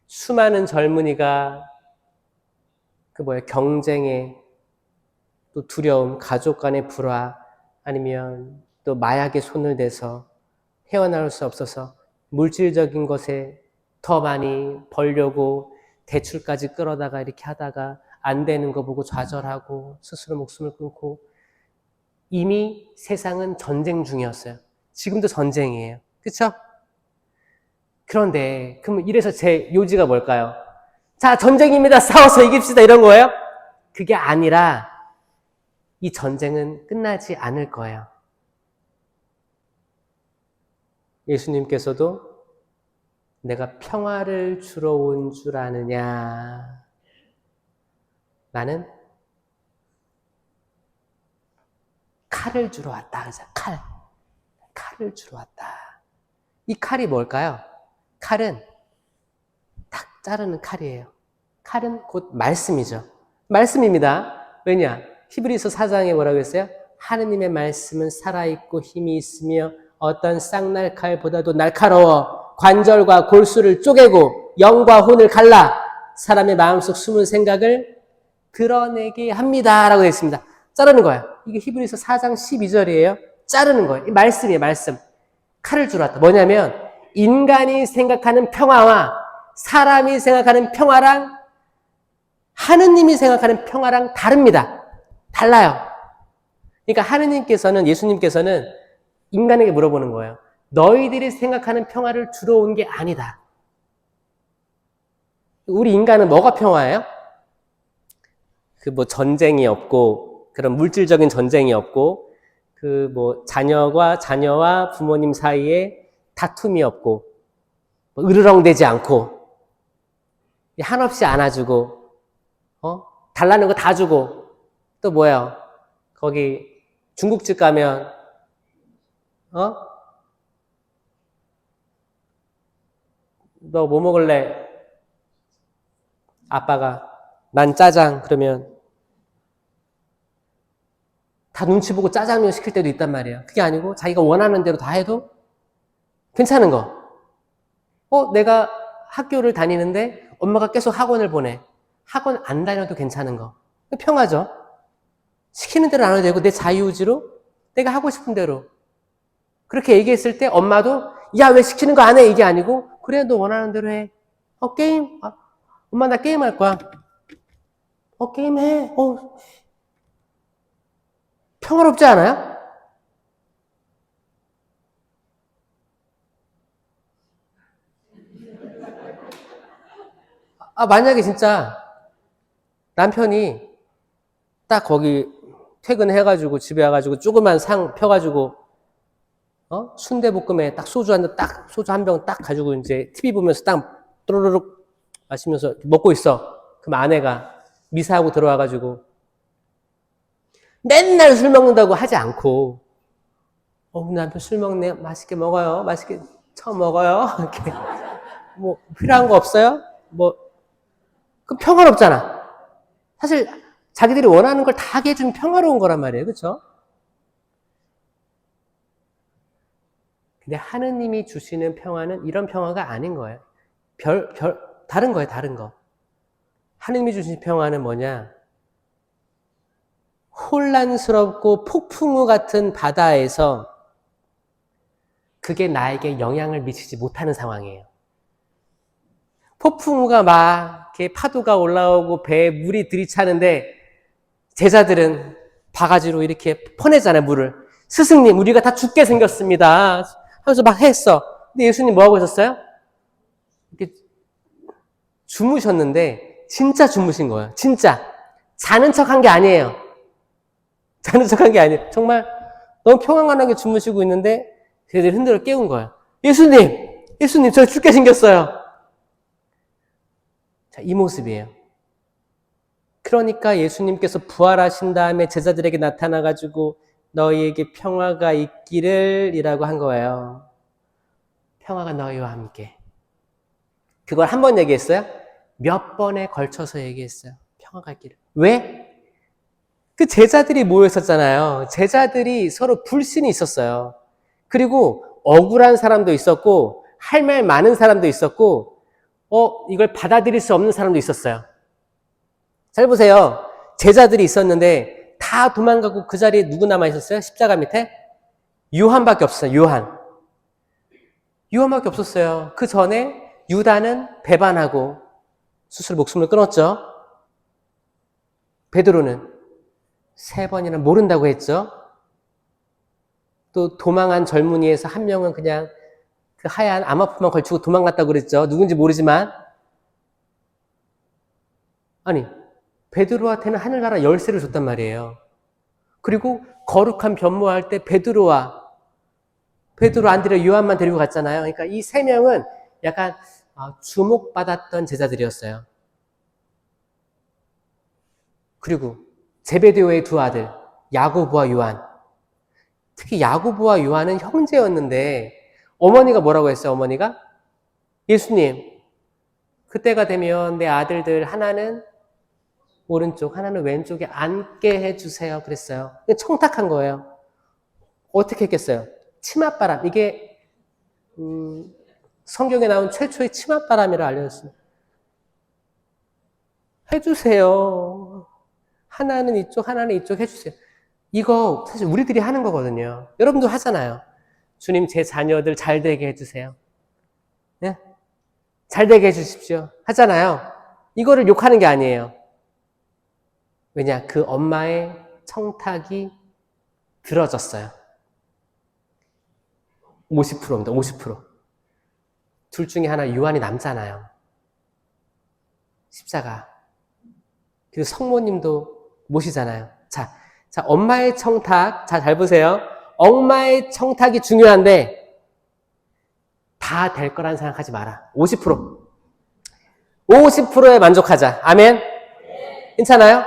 수많은 젊은이가 경쟁에 또 두려움, 가족 간의 불화 아니면 또 마약에 손을 대서 헤어나올 수 없어서 물질적인 것에 더 많이 벌려고 대출까지 끌어다가 이렇게 하다가 안 되는 거 보고 좌절하고 스스로 목숨을 끊고 이미 세상은 전쟁 중이었어요. 지금도 전쟁이에요. 그렇죠? 그런데 그럼 이래서 제 요지가 뭘까요? 자, 전쟁입니다. 싸워서 이깁시다. 이런 거예요? 그게 아니라 이 전쟁은 끝나지 않을 거예요. 예수님께서도 내가 평화를 주러 온 줄 아느냐? 나는 칼을 주러 왔다. 그래서 칼을 주러 왔다. 이 칼이 뭘까요? 칼은 탁 자르는 칼이에요. 칼은 곧 말씀이죠. 말씀입니다. 왜냐? 히브리서 4장에 뭐라고 했어요? 하느님의 말씀은 살아있고 힘이 있으며 어떤 쌍날칼보다도 날카로워 관절과 골수를 쪼개고 영과 혼을 갈라 사람의 마음속 숨은 생각을 드러내게 합니다. 라고 되어 있습니다. 자르는 거야. 이게 히브리서 4장 12절이에요. 자르는 거예요. 이 말씀이에요. 말씀. 칼을 줄었다. 뭐냐면 인간이 생각하는 평화와 사람이 생각하는 평화랑 하느님이 생각하는 평화랑 다릅니다. 달라요. 그러니까 하느님께서는, 예수님께서는 인간에게 물어보는 거예요. 너희들이 생각하는 평화를 주러 온 게 아니다. 우리 인간은 뭐가 평화예요? 그 뭐 전쟁이 없고, 그런 물질적인 전쟁이 없고, 그 뭐 자녀와 부모님 사이에 다툼이 없고, 뭐 으르렁대지 않고, 한없이 안아주고, 달라는 거 다 주고, 또 뭐야? 거기 중국집 가면, 너 뭐 먹을래? 아빠가, 난 짜장, 그러면 다 눈치 보고 짜장면 시킬 때도 있단 말이에요. 그게 아니고 자기가 원하는 대로 다 해도 괜찮은 거. 내가 학교를 다니는데 엄마가 계속 학원을 보내. 학원 안 다녀도 괜찮은 거. 평화죠. 시키는 대로 안 해도 되고 내 자유의지로 내가 하고 싶은 대로. 그렇게 얘기했을 때 엄마도 야, 왜 시키는 거 안 해? 이게 아니고 그래, 너 원하는 대로 해. 게임? 엄마 나 게임 할 거야. 게임 해. 평화롭지 않아요? 만약에 진짜 남편이 딱 거기 퇴근해가지고 집에 와가지고 조그만 상 펴가지고 순대볶음에 딱 소주 한 병 딱 가지고 이제 TV 보면서 딱 또르륵 마시면서 먹고 있어. 그럼 아내가 미사하고 들어와가지고 맨날 술 먹는다고 하지 않고 남편 술 먹네. 맛있게 먹어요. 맛있게 처음 먹어요. 이렇게 뭐 필요한 거 없어요? 그 평화롭잖아. 사실 자기들이 원하는 걸 다 하게 해주면 평화로운 거란 말이에요. 그렇죠? 근데 하느님이 주시는 평화는 이런 평화가 아닌 거예요. 다른 거예요. 다른 거. 하느님이 주신 평화는 뭐냐? 혼란스럽고 폭풍우 같은 바다에서 그게 나에게 영향을 미치지 못하는 상황이에요. 폭풍우가 막 이렇게 파도가 올라오고 배에 물이 들이차는데 제자들은 바가지로 이렇게 퍼내잖아요, 물을. 스승님, 우리가 다 죽게 생겼습니다. 하면서 막 했어. 근데 예수님 뭐 하고 있었어요? 이렇게 주무셨는데 진짜 주무신 거예요. 진짜. 자는 척한 게 아니에요. 자는 척한 게 아니에요. 정말 너무 평안하게 주무시고 있는데 걔들이 흔들어 깨운 거예요. 예수님, 저 죽게 생겼어요. 자, 이 모습이에요. 그러니까 예수님께서 부활하신 다음에 제자들에게 나타나가지고 너희에게 평화가 있기를 이라고 한 거예요. 평화가 너희와 함께. 그걸 한 번 얘기했어요? 몇 번에 걸쳐서 얘기했어요. 평화가 있기를. 왜? 그 제자들이 모여 있었잖아요. 제자들이 서로 불신이 있었어요. 그리고 억울한 사람도 있었고 할 말 많은 사람도 있었고 이걸 받아들일 수 없는 사람도 있었어요. 잘 보세요. 제자들이 있었는데 다 도망가고 그 자리에 누구 남아 있었어요? 십자가 밑에? 요한밖에 없어요. 요한밖에 없었어요. 그 전에 유다는 배반하고 스스로 목숨을 끊었죠. 베드로는 3번이나 모른다고 했죠. 또 도망한 젊은이에서 한 명은 그냥 그 하얀 암호표만 걸치고 도망갔다고 그랬죠. 누군지 모르지만. 아니, 베드로한테는 하늘나라 열쇠를 줬단 말이에요. 그리고 거룩한 변모할 때 베드로 안 데리고 요한만 데리고 갔잖아요. 그러니까 이 3명은 약간 주목받았던 제자들이었어요. 그리고 제베데오의 2 아들 야고보와 요한. 특히 야고보와 요한은 형제였는데 어머니가 뭐라고 했어요? 어머니가 예수님, 그때가 되면 내 아들들 하나는 오른쪽, 하나는 왼쪽에 앉게 해주세요. 그랬어요. 청탁한 거예요. 어떻게 했겠어요? 치맛바람. 이게 성경에 나온 최초의 치맛바람이라 알려졌습니다. 해주세요. 하나는 이쪽, 하나는 이쪽 해주세요. 이거 사실 우리들이 하는 거거든요. 여러분도 하잖아요. 주님, 제 자녀들 잘 되게 해주세요. 네? 잘 되게 해주십시오. 하잖아요. 이거를 욕하는 게 아니에요. 왜냐? 그 엄마의 청탁이 들어졌어요. 50%입니다. 50%. 둘 중에 하나 유한이 남잖아요. 십자가. 그리고 성모님도 모시잖아요. 자, 엄마의 청탁. 자, 잘 보세요. 엄마의 청탁이 중요한데 다 될 거란 생각하지 마라. 50%. 50%에 만족하자. 아멘? 괜찮아요?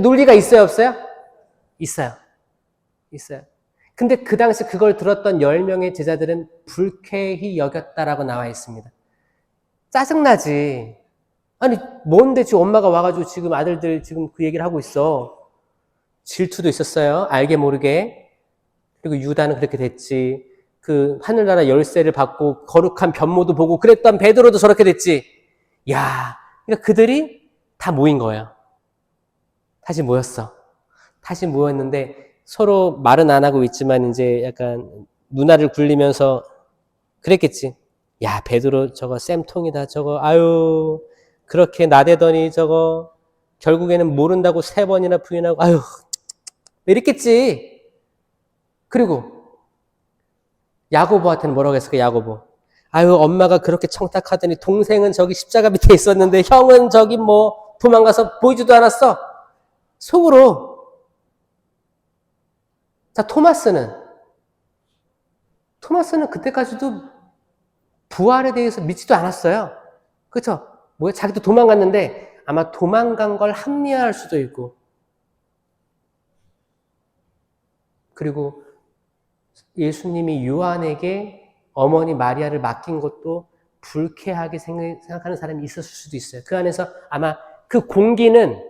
논리가 있어요, 없어요? 있어요. 있어요. 근데 그 당시 그걸 들었던 10명의 제자들은 불쾌히 여겼다라고 나와 있습니다. 짜증나지. 아니, 뭔데 지금 엄마가 와가지고 지금 아들들 지금 그 얘기를 하고 있어. 질투도 있었어요. 알게 모르게. 그리고 유다는 그렇게 됐지. 그 하늘나라 열쇠를 받고 거룩한 변모도 보고 그랬던 베드로도 저렇게 됐지. 야, 그러니까 그들이 다 모인 거예요. 다시 모였어. 다시 모였는데 서로 말은 안 하고 있지만 이제 약간 누나를 굴리면서 그랬겠지. 야, 베드로 저거 쌤통이다. 저거 아유 그렇게 나대더니 저거 결국에는 모른다고 3번이나 부인하고 아유 이랬겠지. 그리고 야고보한테는 뭐라고 했을까? 야고보. 아유 엄마가 그렇게 청탁하더니 동생은 저기 십자가 밑에 있었는데 형은 저기 뭐 도망가서 보이지도 않았어. 속으로. 자, 토마스는 그때까지도 부활에 대해서 믿지도 않았어요. 그렇죠? 뭐야? 자기도 도망갔는데 아마 도망간 걸 합리화할 수도 있고. 그리고 예수님이 요한에게 어머니 마리아를 맡긴 것도 불쾌하게 생각하는 사람이 있었을 수도 있어요. 그 안에서 아마 그 공기는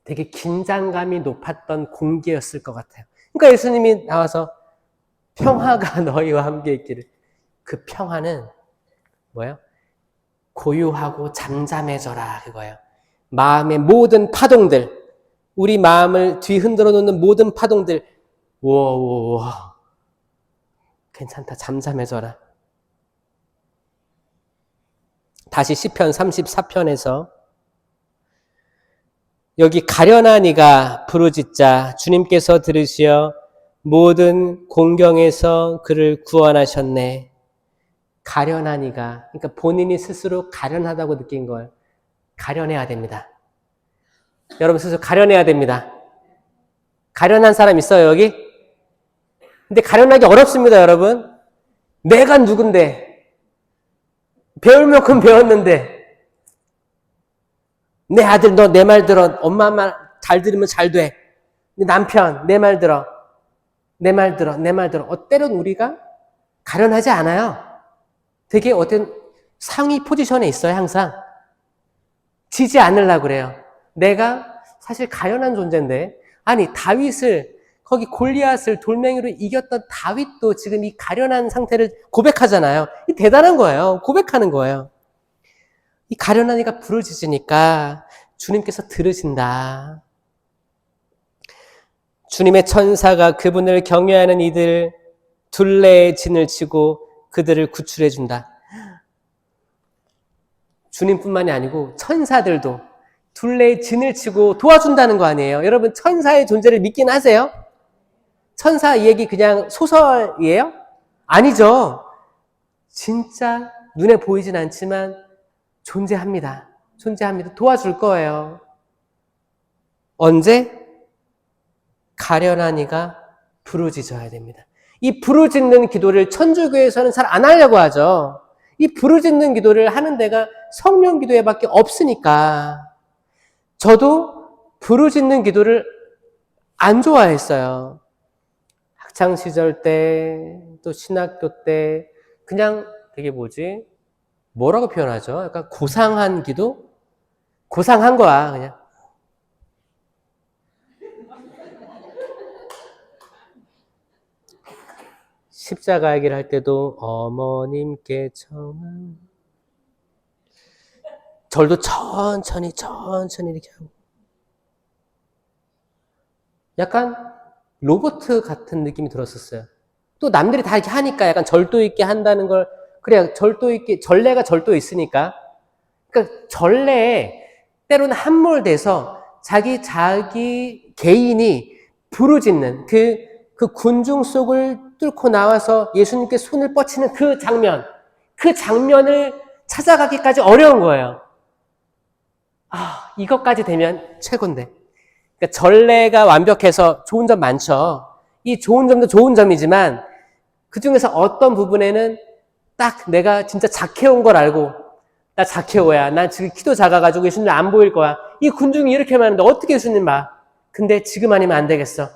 되게 긴장감이 높았던 공기였을 것 같아요. 그러니까 예수님이 나와서 평화가 너희와 함께 있기를. 그 평화는 뭐예요? 고요하고 잠잠해져라 그거예요. 마음의 모든 파동들, 우리 마음을 뒤흔들어 놓는 모든 파동들, 우와 괜찮다, 잠잠해져라. 다시 시편 34편에서 여기 가련한 이가 부르짖자 주님께서 들으시어 모든 공경에서 그를 구원하셨네. 가련한 이가, 그러니까 본인이 스스로 가련하다고 느낀 걸 가련해야 됩니다. 여러분 스스로 가련해야 됩니다. 가련한 사람 있어요 여기? 근데 가련하기 어렵습니다 여러분. 내가 누군데, 배울 만큼 배웠는데, 내 아들 너 내 말 들어. 엄마 말 잘 들으면 잘 돼. 내 남편 내 말 들어. 내 말 들어. 내 말 들어. 때론 우리가 가련하지 않아요. 되게 어떤 상위 포지션에 있어요 항상. 지지 않으려고 그래요. 내가 사실 가련한 존재인데, 아니 다윗을, 거기 골리앗을 돌멩이로 이겼던 다윗도 지금 이 가련한 상태를 고백하잖아요. 이 대단한 거예요. 고백하는 거예요. 이 가련한 이가 부르짖으니까 주님께서 들으신다. 주님의 천사가 그분을 경외하는 이들 둘레에 진을 치고 그들을 구출해 준다. 주님뿐만이 아니고 천사들도 둘레에 진을 치고 도와준다는 거 아니에요. 여러분 천사의 존재를 믿긴 하세요? 천사 이 얘기 그냥 소설이에요? 아니죠. 진짜 눈에 보이진 않지만 존재합니다. 존재합니다. 도와줄 거예요. 언제? 가련한 이가 부르짖어야 됩니다. 이 부르짖는 기도를 천주교에서는 잘 안 하려고 하죠. 이 부르짖는 기도를 하는 데가 성령 기도회밖에 없으니까. 저도 부르짖는 기도를 안 좋아했어요. 학창시절 때, 또 신학교 때, 그냥 되게 뭐라고 표현하죠? 약간 고상한 기도? 고상한 거야, 그냥. 십자가 얘기를 할 때도 어머님께 청한 절도 천천히 이렇게 하고 약간 로봇 같은 느낌이 들었었어요. 또 남들이 다 이렇게 하니까 약간 절도 있게 한다는 걸 그래야 절도 있게 전례가 절도 있으니까 그러니까 전례에 때로는 함몰돼서 자기 개인이 부르짖는 그 군중 속을 뚫고 나와서 예수님께 손을 뻗치는 그 장면을 찾아가기까지 어려운 거예요. 이것까지 되면 최고인데. 그러니까 전례가 완벽해서 좋은 점 많죠. 이 좋은 점도 좋은 점이지만 그 중에서 어떤 부분에는 딱 내가 진짜 작해온 걸 알고 나 작해오야. 난 지금 키도 작아가지고 예수님 안 보일 거야. 이 군중이 이렇게 많은데 어떻게 예수님 봐? 근데 지금 아니면 안 되겠어.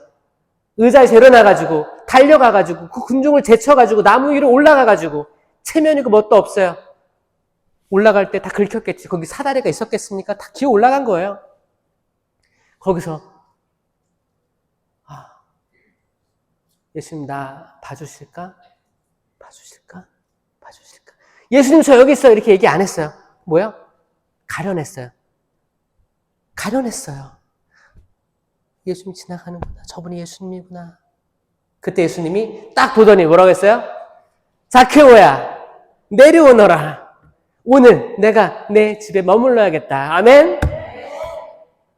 의자에서 일어나가지고 달려가가지고 그 군중을 제쳐가지고 나무 위로 올라가가지고 체면이고 뭣도 없어요. 올라갈 때 다 긁혔겠지. 거기 사다리가 있었겠습니까? 다 기어 올라간 거예요. 거기서 예수님 나 봐주실까? 예수님 저 여기 있어요. 이렇게 얘기 안 했어요. 뭐요? 가려냈어요. 예수님 지나가는구나. 저분이 예수님이구나. 그때 예수님이 딱 보더니 뭐라고 했어요? 자케오야 내려오너라. 오늘 내가 내 집에 머물러야겠다. 아멘?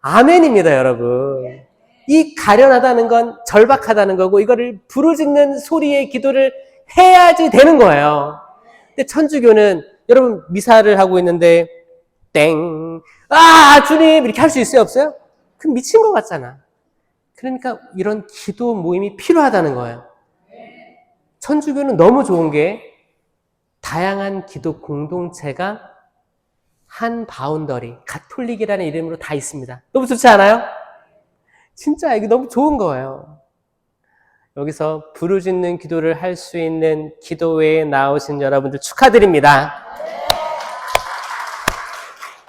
아멘입니다, 여러분. 이 가련하다는 건 절박하다는 거고 이거를 부르짖는 소리의 기도를 해야지 되는 거예요. 근데 천주교는 여러분 미사를 하고 있는데 땡 주님 이렇게 할 수 있어요, 없어요? 그럼 미친 것 같잖아. 그러니까 이런 기도 모임이 필요하다는 거예요. 천주교는 너무 좋은 게 다양한 기도 공동체가 한 바운더리, 가톨릭이라는 이름으로 다 있습니다. 너무 좋지 않아요? 진짜 이게 너무 좋은 거예요. 여기서 부르짖는 기도를 할 수 있는 기도회에 나오신 여러분들 축하드립니다.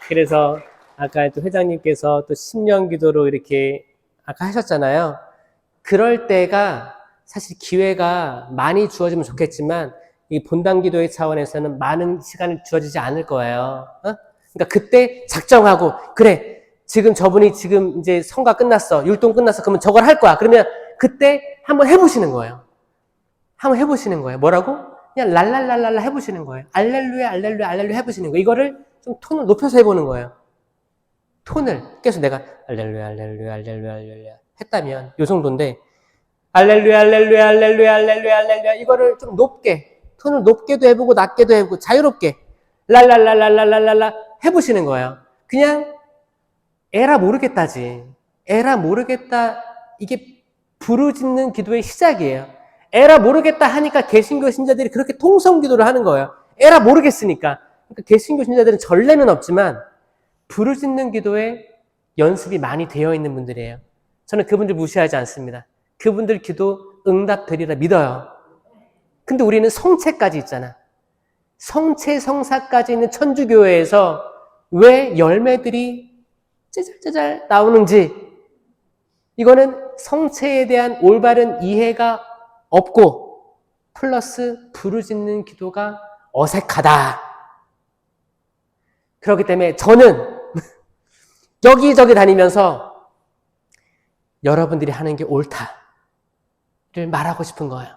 그래서 아까 또 회장님께서 또 10년 기도로 이렇게 아까 하셨잖아요. 그럴 때가 사실 기회가 많이 주어지면 좋겠지만 이 본당 기도의 차원에서는 많은 시간을 주어지지 않을 거예요. 그러니까 그때 작정하고 그래 지금 저분이 지금 이제 성가 끝났어. 율동 끝났어. 그러면 저걸 할 거야. 그러면 그때 한번 해보시는 거예요. 뭐라고? 그냥 랄랄랄랄라 해보시는 거예요. 알렐루야 해보시는 거예요. 이거를 좀 톤을 높여서 해보는 거예요. 톤을 계속 내가 알렐루야 했다면 요 정도인데 알렐루야 이거를 좀 높게 톤을 높게도 해보고 낮게도 해보고 자유롭게 랄랄랄랄랄랄라 해보시는 거예요. 그냥 에라 모르겠다지. 에라 모르겠다 이게 부르짖는 기도의 시작이에요. 에라 모르겠다 하니까 개신교 신자들이 그렇게 통성 기도를 하는 거예요. 에라 모르겠으니까. 그러니까 개신교 신자들은 전례는 없지만 부르짖는 기도에 연습이 많이 되어 있는 분들이에요. 저는 그분들 무시하지 않습니다. 그분들 기도 응답되리라 믿어요. 근데 우리는 성체까지 있잖아. 성체 성사까지 있는 천주교회에서 왜 열매들이 째잘째잘 나오는지 이거는 성체에 대한 올바른 이해가 없고 플러스 부르짖는 기도가 어색하다. 그렇기 때문에 저는 여기저기 다니면서 여러분들이 하는 게 옳다를 말하고 싶은 거예요.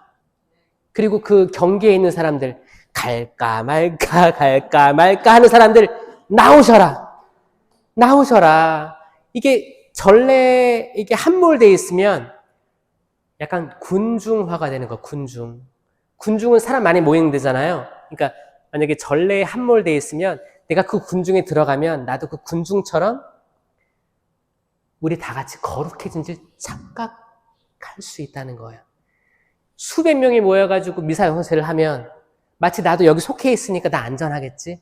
그리고 그 경계에 있는 사람들 갈까 말까 하는 사람들 나오셔라. 이게 전례 이게 함몰되어 있으면 약간 군중화가 되는 거. 군중은 사람 많이 모이는 데잖아요. 그러니까 만약에 전례에 함몰되어 있으면 내가 그 군중에 들어가면 나도 그 군중처럼 우리 다 같이 거룩해진 줄 착각할 수 있다는 거예요. 수백 명이 모여가지고 미사 영성체를 하면 마치 나도 여기 속해 있으니까 나 안전하겠지?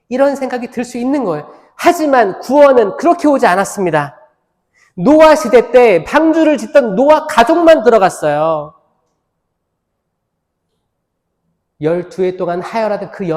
이런 생각이 들 수 있는 거예요. 하지만 구원은 그렇게 오지 않았습니다. 노아 시대 때 방주를 짓던 노아 가족만 들어갔어요. 12해 동안 하혈하던 그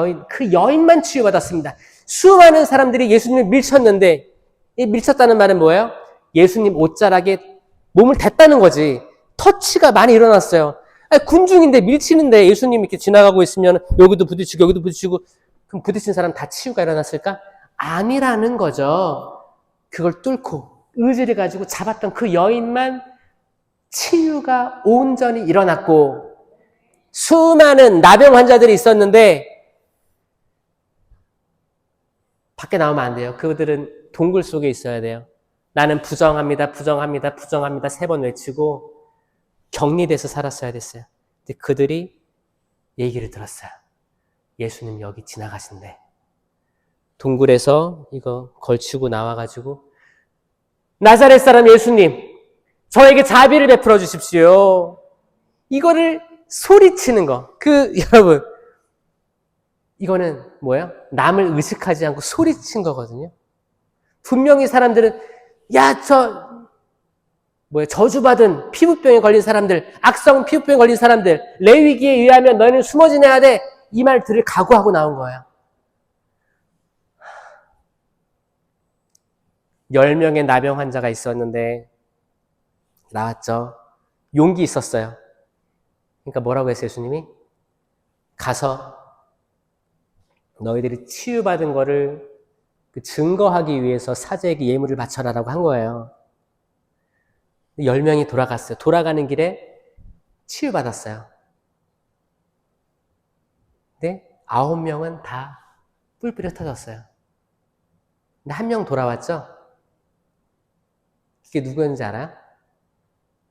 여인만 치유받았습니다. 수많은 사람들이 예수님을 밀쳤는데 이 밀쳤다는 말은 뭐예요? 예수님 옷자락에 몸을 댔다는 거지. 터치가 많이 일어났어요. 아니, 군중인데 밀치는데 예수님이 이렇게 지나가고 있으면 여기도 부딪히고 여기도 부딪히고 그럼 부딪힌 사람 다 치유가 일어났을까? 아니라는 거죠. 그걸 뚫고 의지를 가지고 잡았던 그 여인만 치유가 온전히 일어났고 수많은 나병 환자들이 있었는데 밖에 나오면 안 돼요. 그들은 동굴 속에 있어야 돼요. 나는 부정합니다, 부정합니다, 부정합니다 3번 외치고 격리돼서 살았어야 됐어요. 근데 그들이 얘기를 들었어요. 예수님 여기 지나가신대. 동굴에서 이거 걸치고 나와가지고 나사렛 사람 예수님 저에게 자비를 베풀어 주십시오. 이거를 소리치는 거. 여러분 이거는 뭐예요? 남을 의식하지 않고 소리친 거거든요. 분명히 사람들은 저주받은 피부병에 걸린 사람들, 악성 피부병에 걸린 사람들, 레위기에 의하면 너희는 숨어 지내야 돼. 이 말들을 각오하고 나온 거예요. 10명의 나병 환자가 있었는데 나왔죠. 용기 있었어요. 그러니까 뭐라고 했어요, 예수님이? 가서 너희들이 치유받은 거를 증거하기 위해서 사제에게 예물을 바쳐라라고 한 거예요. 10명이 돌아갔어요. 돌아가는 길에 치유받았어요. 근데 9명은 다 뿔뿔이 흩어졌어요. 근데 1명 돌아왔죠? 그게 누구였는지 알아요?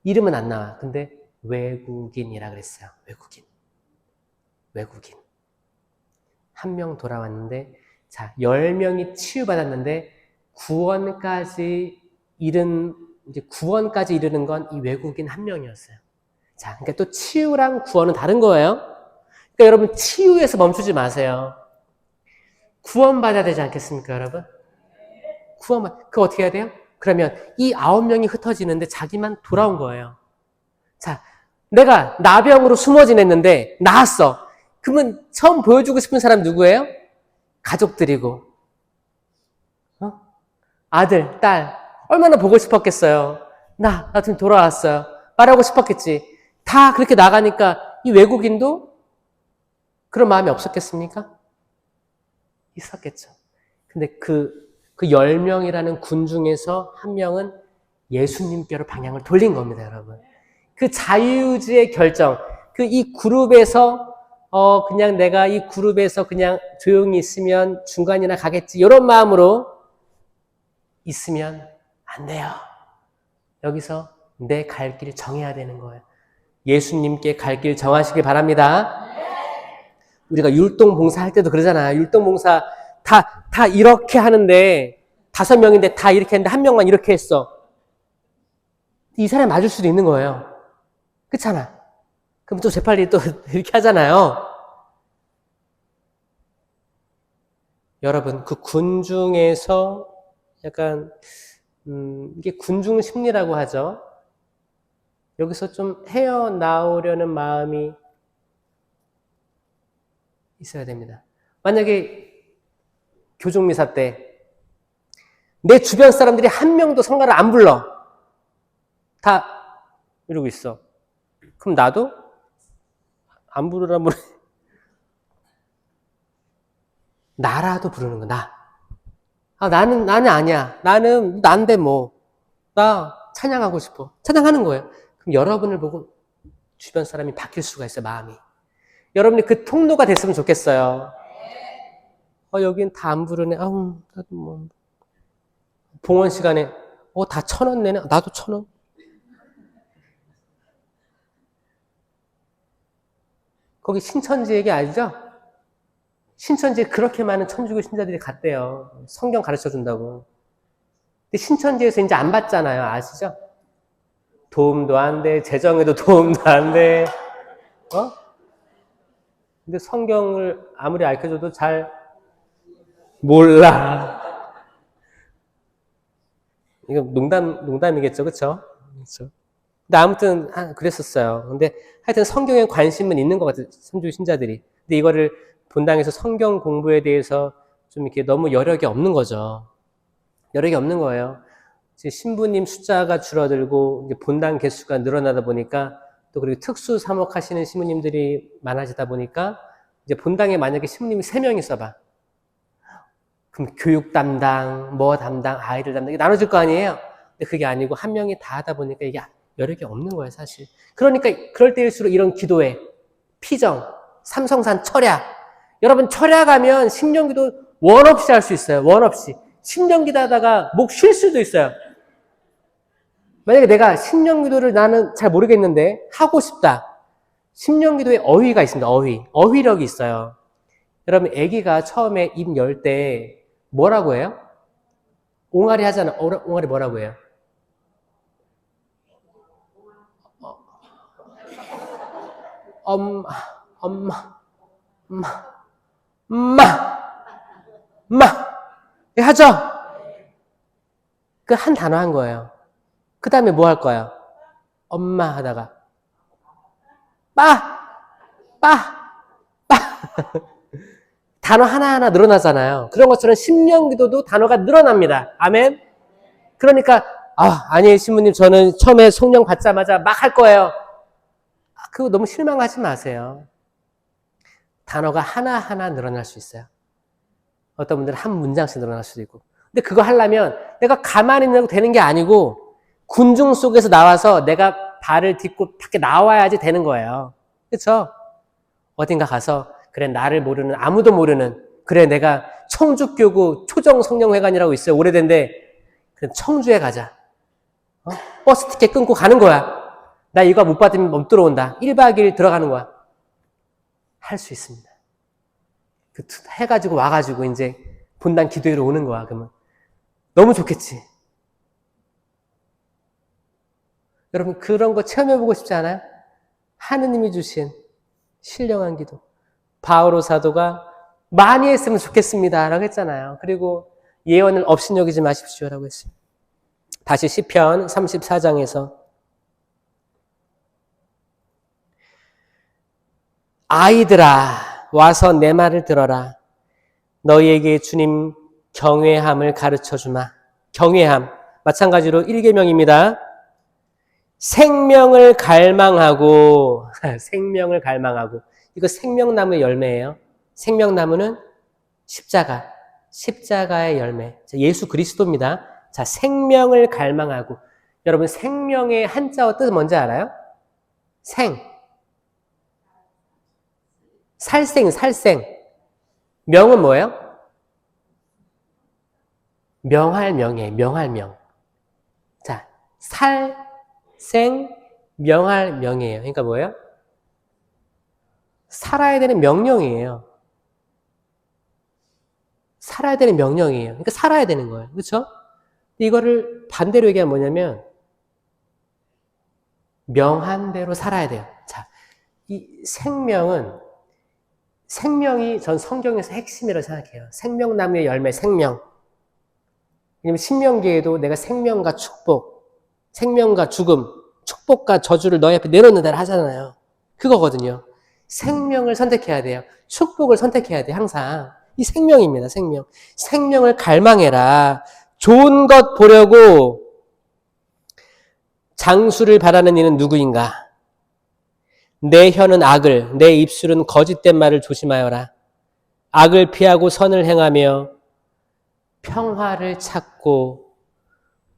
이름은 안 나와. 근데 외국인이라 그랬어요. 외국인. 1명 돌아왔는데, 자, 10명이 치유받았는데, 구원까지 이르는 건 이 외국인 1명이었어요. 자, 그러니까 또 치유랑 구원은 다른 거예요. 그러니까 여러분, 치유에서 멈추지 마세요. 구원받아야 되지 않겠습니까, 여러분? 그거 어떻게 해야 돼요? 그러면 이 9명이 흩어지는데 자기만 돌아온 거예요. 자, 내가 나병으로 숨어 지냈는데 나았어. 그러면 처음 보여주고 싶은 사람 누구예요? 가족들이고 아들, 딸 얼마나 보고 싶었겠어요. 나 지금 돌아왔어요. 말하고 싶었겠지. 다 그렇게 나가니까 이 외국인도 그런 마음이 없었겠습니까? 있었겠죠. 근데 그 10명이라는 군 중에서 1명은 예수님께로 방향을 돌린 겁니다, 여러분. 그 자유의지의 결정, 이 그룹에서 그냥 내가 이 그룹에서 그냥 조용히 있으면 중간이나 가겠지 이런 마음으로 있으면 안 돼요. 여기서 내 갈 길을 정해야 되는 거예요. 예수님께 갈 길 정하시길 바랍니다. 우리가 율동봉사 할 때도 그러잖아요. 율동봉사 다 이렇게 하는데 5명인데 다 이렇게 했는데 1명만 이렇게 했어. 이 사람이 맞을 수도 있는 거예요. 그렇잖아. 그럼 또 재빨리 또 이렇게 하잖아요. 여러분, 그 군중에서 약간 이게 군중 심리라고 하죠. 여기서 좀 헤어나오려는 마음이 있어야 됩니다. 만약에 교종미사 때 내 주변 사람들이 1명도 성가를 안 불러. 다 이러고 있어. 그럼 나도 안 부르라 나라도 부르는 거야. 나는 아니야. 나는 난데 뭐. 나 찬양하고 싶어. 찬양하는 거예요. 그럼 여러분을 보고 주변 사람이 바뀔 수가 있어요, 마음이. 여러분이 그 통로가 됐으면 좋겠어요. 여긴 다 안 부르네. 나도 뭐. 봉헌 시간에, 다 1,000원 내네. 나도 1,000원. 거기 신천지 얘기 알죠? 신천지에 그렇게 많은 천주교 신자들이 갔대요. 성경 가르쳐 준다고. 근데 신천지에서 이제 안 받잖아요. 아시죠? 도움도 안 돼. 재정에도 도움도 안 돼. 근데 성경을 아무리 알려줘도 잘 몰라. 이거 농담이겠죠, 그렇죠? 그렇죠. 근데 아무튼 그랬었어요. 근데 하여튼 성경에 관심은 있는 것 같아요, 천주교 신자들이. 근데 이거를 본당에서 성경 공부에 대해서 좀 이렇게 너무 여력이 없는 거죠. 여력이 없는 거예요. 이제 신부님 숫자가 줄어들고 이제 본당 개수가 늘어나다 보니까 또 그리고 특수 사목하시는 신부님들이 많아지다 보니까 이제 본당에 만약에 신부님이 3명 있어봐. 그럼 교육 담당, 뭐 담당, 아이들 담당, 이게 나눠질 거 아니에요? 근데 그게 아니고 한 명이 다 하다 보니까 이게 여력이 없는 거예요, 사실. 그러니까 그럴 때일수록 이런 기도회, 피정, 삼성산 철야. 여러분 철야가면 심령기도 원 없이 할 수 있어요. 원 없이. 심령기도 하다가 목 쉴 수도 있어요. 만약에 내가 심령기도를 나는 잘 모르겠는데 하고 싶다. 심령기도에 어휘가 있습니다. 어휘력이 있어요. 여러분 아기가 처음에 입 열 때 뭐라고 해요? 옹알이 하잖아. 옹알이 뭐라고 해요? 엄마, 엄마, 엄마, 엄마 하죠? 그 한 단어 한 거예요. 그 다음에 뭐 할 거예요? 엄마 하다가 빠. 단어 하나하나 늘어나잖아요. 그런 것처럼 심령기도도 단어가 늘어납니다. 아멘? 그러니까 아니 신부님 저는 처음에 성령 받자마자 막 할 거예요. 그거 너무 실망하지 마세요. 단어가 하나하나 늘어날 수 있어요. 어떤 분들은 한 문장씩 늘어날 수도 있고. 근데 그거 하려면 내가 가만히 있는 거 되는 게 아니고 군중 속에서 나와서 내가 발을 딛고 밖에 나와야지 되는 거예요. 그렇죠? 어딘가 가서 그래 나를 모르는 아무도 모르는 그래 내가 청주교구 초정성령회관이라고 있어요. 오래된데 그럼 청주에 가자. 버스 티켓 끊고 가는 거야. 나 이거 못 받으면 못 들어온다. 1박 2일 들어가는 거야. 할 수 있습니다. 해가지고 와가지고 이제 본당 기도회로 오는 거야. 그러면 너무 좋겠지. 여러분 그런 거 체험해보고 싶지 않아요? 하느님이 주신 신령한 기도. 바오로 사도가 많이 했으면 좋겠습니다 라고 했잖아요. 그리고 예언을 업신여기지 마십시오 라고 했어요. 다시 시편 34장에서 아이들아 와서 내 말을 들어라. 너희에게 주님 경외함을 가르쳐주마. 경외함 마찬가지로 1계명입니다. 생명을 갈망하고 생명을 갈망하고 이거 생명나무의 열매예요. 생명나무는 십자가의 열매. 예수 그리스도입니다. 자, 생명을 갈망하고 여러분 생명의 한자어 뜻은 뭔지 알아요? 살생. 명은 뭐예요? 명할명이에요. 명할명. 자, 살생 명할명이에요. 그러니까 뭐예요? 살아야 되는 명령이에요. 살아야 되는 명령이에요. 그러니까 살아야 되는 거예요. 그렇죠? 이거를 반대로 얘기하면 뭐냐면 명한 대로 살아야 돼요. 자, 이 생명이 전 성경에서 핵심이라고 생각해요. 생명나무의 열매, 생명. 왜냐면 신명기에도 내가 생명과 축복, 생명과 죽음, 축복과 저주를 너희 앞에 내놓는다 하잖아요. 그거거든요. 생명을 선택해야 돼요. 축복을 선택해야 돼요. 항상. 이 생명입니다. 생명. 생명을 갈망해라. 좋은 것 보려고 장수를 바라는 이는 누구인가? 내 혀는 악을, 내 입술은 거짓된 말을 조심하여라. 악을 피하고 선을 행하며 평화를 찾고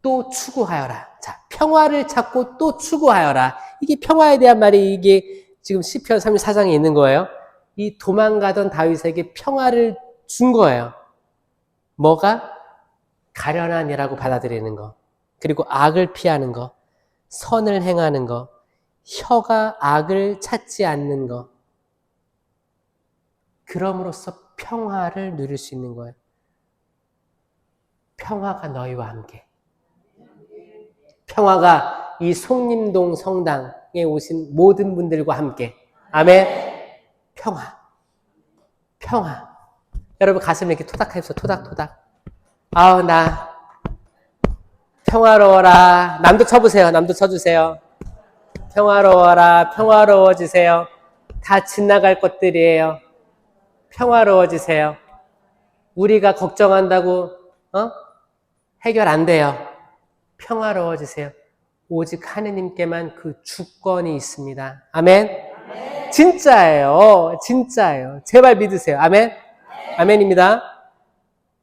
또 추구하여라. 자, 평화를 찾고 또 추구하여라. 이게 평화에 대한 말이 이게 지금 시편 34장에 있는 거예요. 이 도망가던 다윗에게 평화를 준 거예요. 뭐가? 가련한 이라고 받아들이는 거. 그리고 악을 피하는 거. 선을 행하는 거. 혀가 악을 찾지 않는 것. 그럼으로써 평화를 누릴 수 있는 거예요. 평화가 너희와 함께. 평화가 이 송림동 성당에 오신 모든 분들과 함께. 아멘. 평화. 여러분 가슴에 이렇게 토닥해서 토닥토닥. 나 평화로워라. 남도 쳐보세요. 남도 쳐주세요. 평화로워라. 평화로워지세요. 다 지나갈 것들이에요. 평화로워지세요. 우리가 걱정한다고 해결 안 돼요. 평화로워지세요. 오직 하느님께만 그 주권이 있습니다. 아멘? 진짜예요. 진짜예요. 제발 믿으세요. 아멘? 아멘입니다.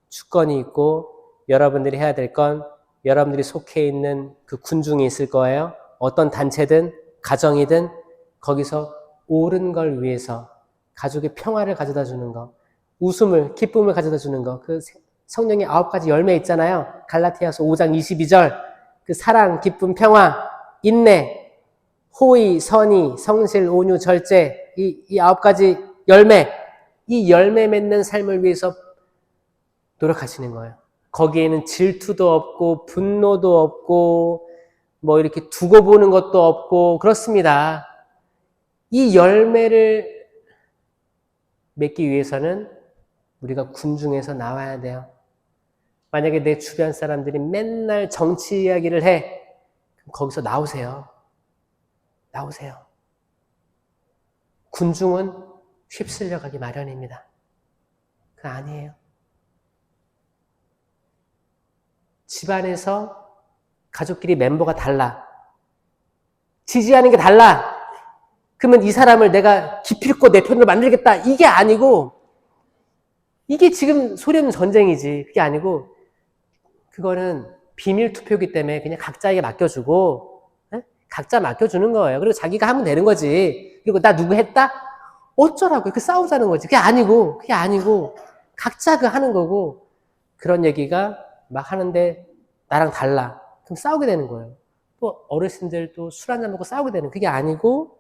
주권이 있고 여러분들이 해야 될 건 여러분들이 속해 있는 그 군중이 있을 거예요. 어떤 단체든 가정이든 거기서 옳은 걸 위해서 가족의 평화를 가져다 주는 거, 웃음을, 기쁨을 가져다 주는 거, 그 성령의 9가지 열매 있잖아요. 갈라디아서 5장 22절 그 사랑, 기쁨, 평화, 인내, 호의, 선의, 성실, 온유, 절제 이 9가지 열매, 이 열매 맺는 삶을 위해서 노력하시는 거예요. 거기에는 질투도 없고 분노도 없고 뭐 이렇게 두고 보는 것도 없고 그렇습니다. 이 열매를 맺기 위해서는 우리가 군중에서 나와야 돼요. 만약에 내 주변 사람들이 맨날 정치 이야기를 해. 그럼 거기서 나오세요. 나오세요. 군중은 휩쓸려 가기 마련입니다. 그거 아니에요. 집안에서 가족끼리 멤버가 달라. 지지하는 게 달라. 그러면 이 사람을 내가 기필코 내 편으로 만들겠다. 이게 아니고, 이게 지금 소리 없는 전쟁이지. 그게 아니고, 그거는 비밀 투표기 때문에 그냥 각자에게 맡겨주고, 각자 맡겨주는 거예요. 그리고 자기가 하면 되는 거지. 그리고 나 누구 했다? 어쩌라고. 그 싸우자는 거지. 그게 아니고, 각자 그 하는 거고, 그런 얘기가 막 하는데 나랑 달라. 그럼 싸우게 되는 거예요. 또 어르신들도 술 한잔 먹고 싸우게 되는 그게 아니고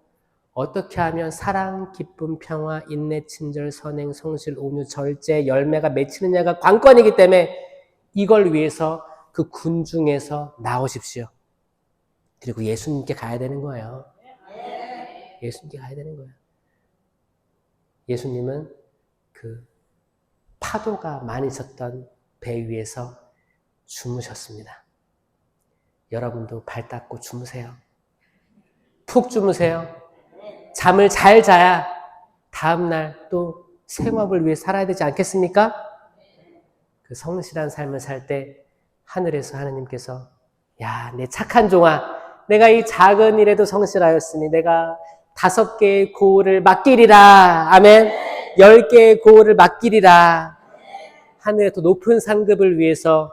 어떻게 하면 사랑, 기쁨, 평화, 인내, 친절, 선행, 성실, 온유, 절제, 열매가 맺히느냐가 관건이기 때문에 이걸 위해서 그 군중에서 나오십시오. 그리고 예수님께 가야 되는 거예요. 예수님께 가야 되는 거예요. 예수님은 그 파도가 많이 있었던 배 위에서 주무셨습니다. 여러분도 발 닦고 주무세요. 푹 주무세요. 잠을 잘 자야 다음날 또 생업을 위해 살아야 되지 않겠습니까? 그 성실한 삶을 살 때 하늘에서 하느님께서 야, 내 착한 종아, 내가 이 작은 일에도 성실하였으니 내가 5개의 고을을 맡기리라. 아멘. 10개의 고을을 맡기리라. 하늘의 더 높은 상급을 위해서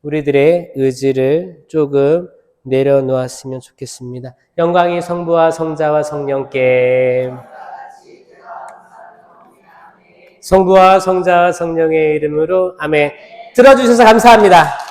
우리들의 의지를 조금 내려놓았으면 좋겠습니다. 영광이 성부와 성자와 성령께, 성부와 성자와 성령의 이름으로 아멘. 들어주셔서 감사합니다.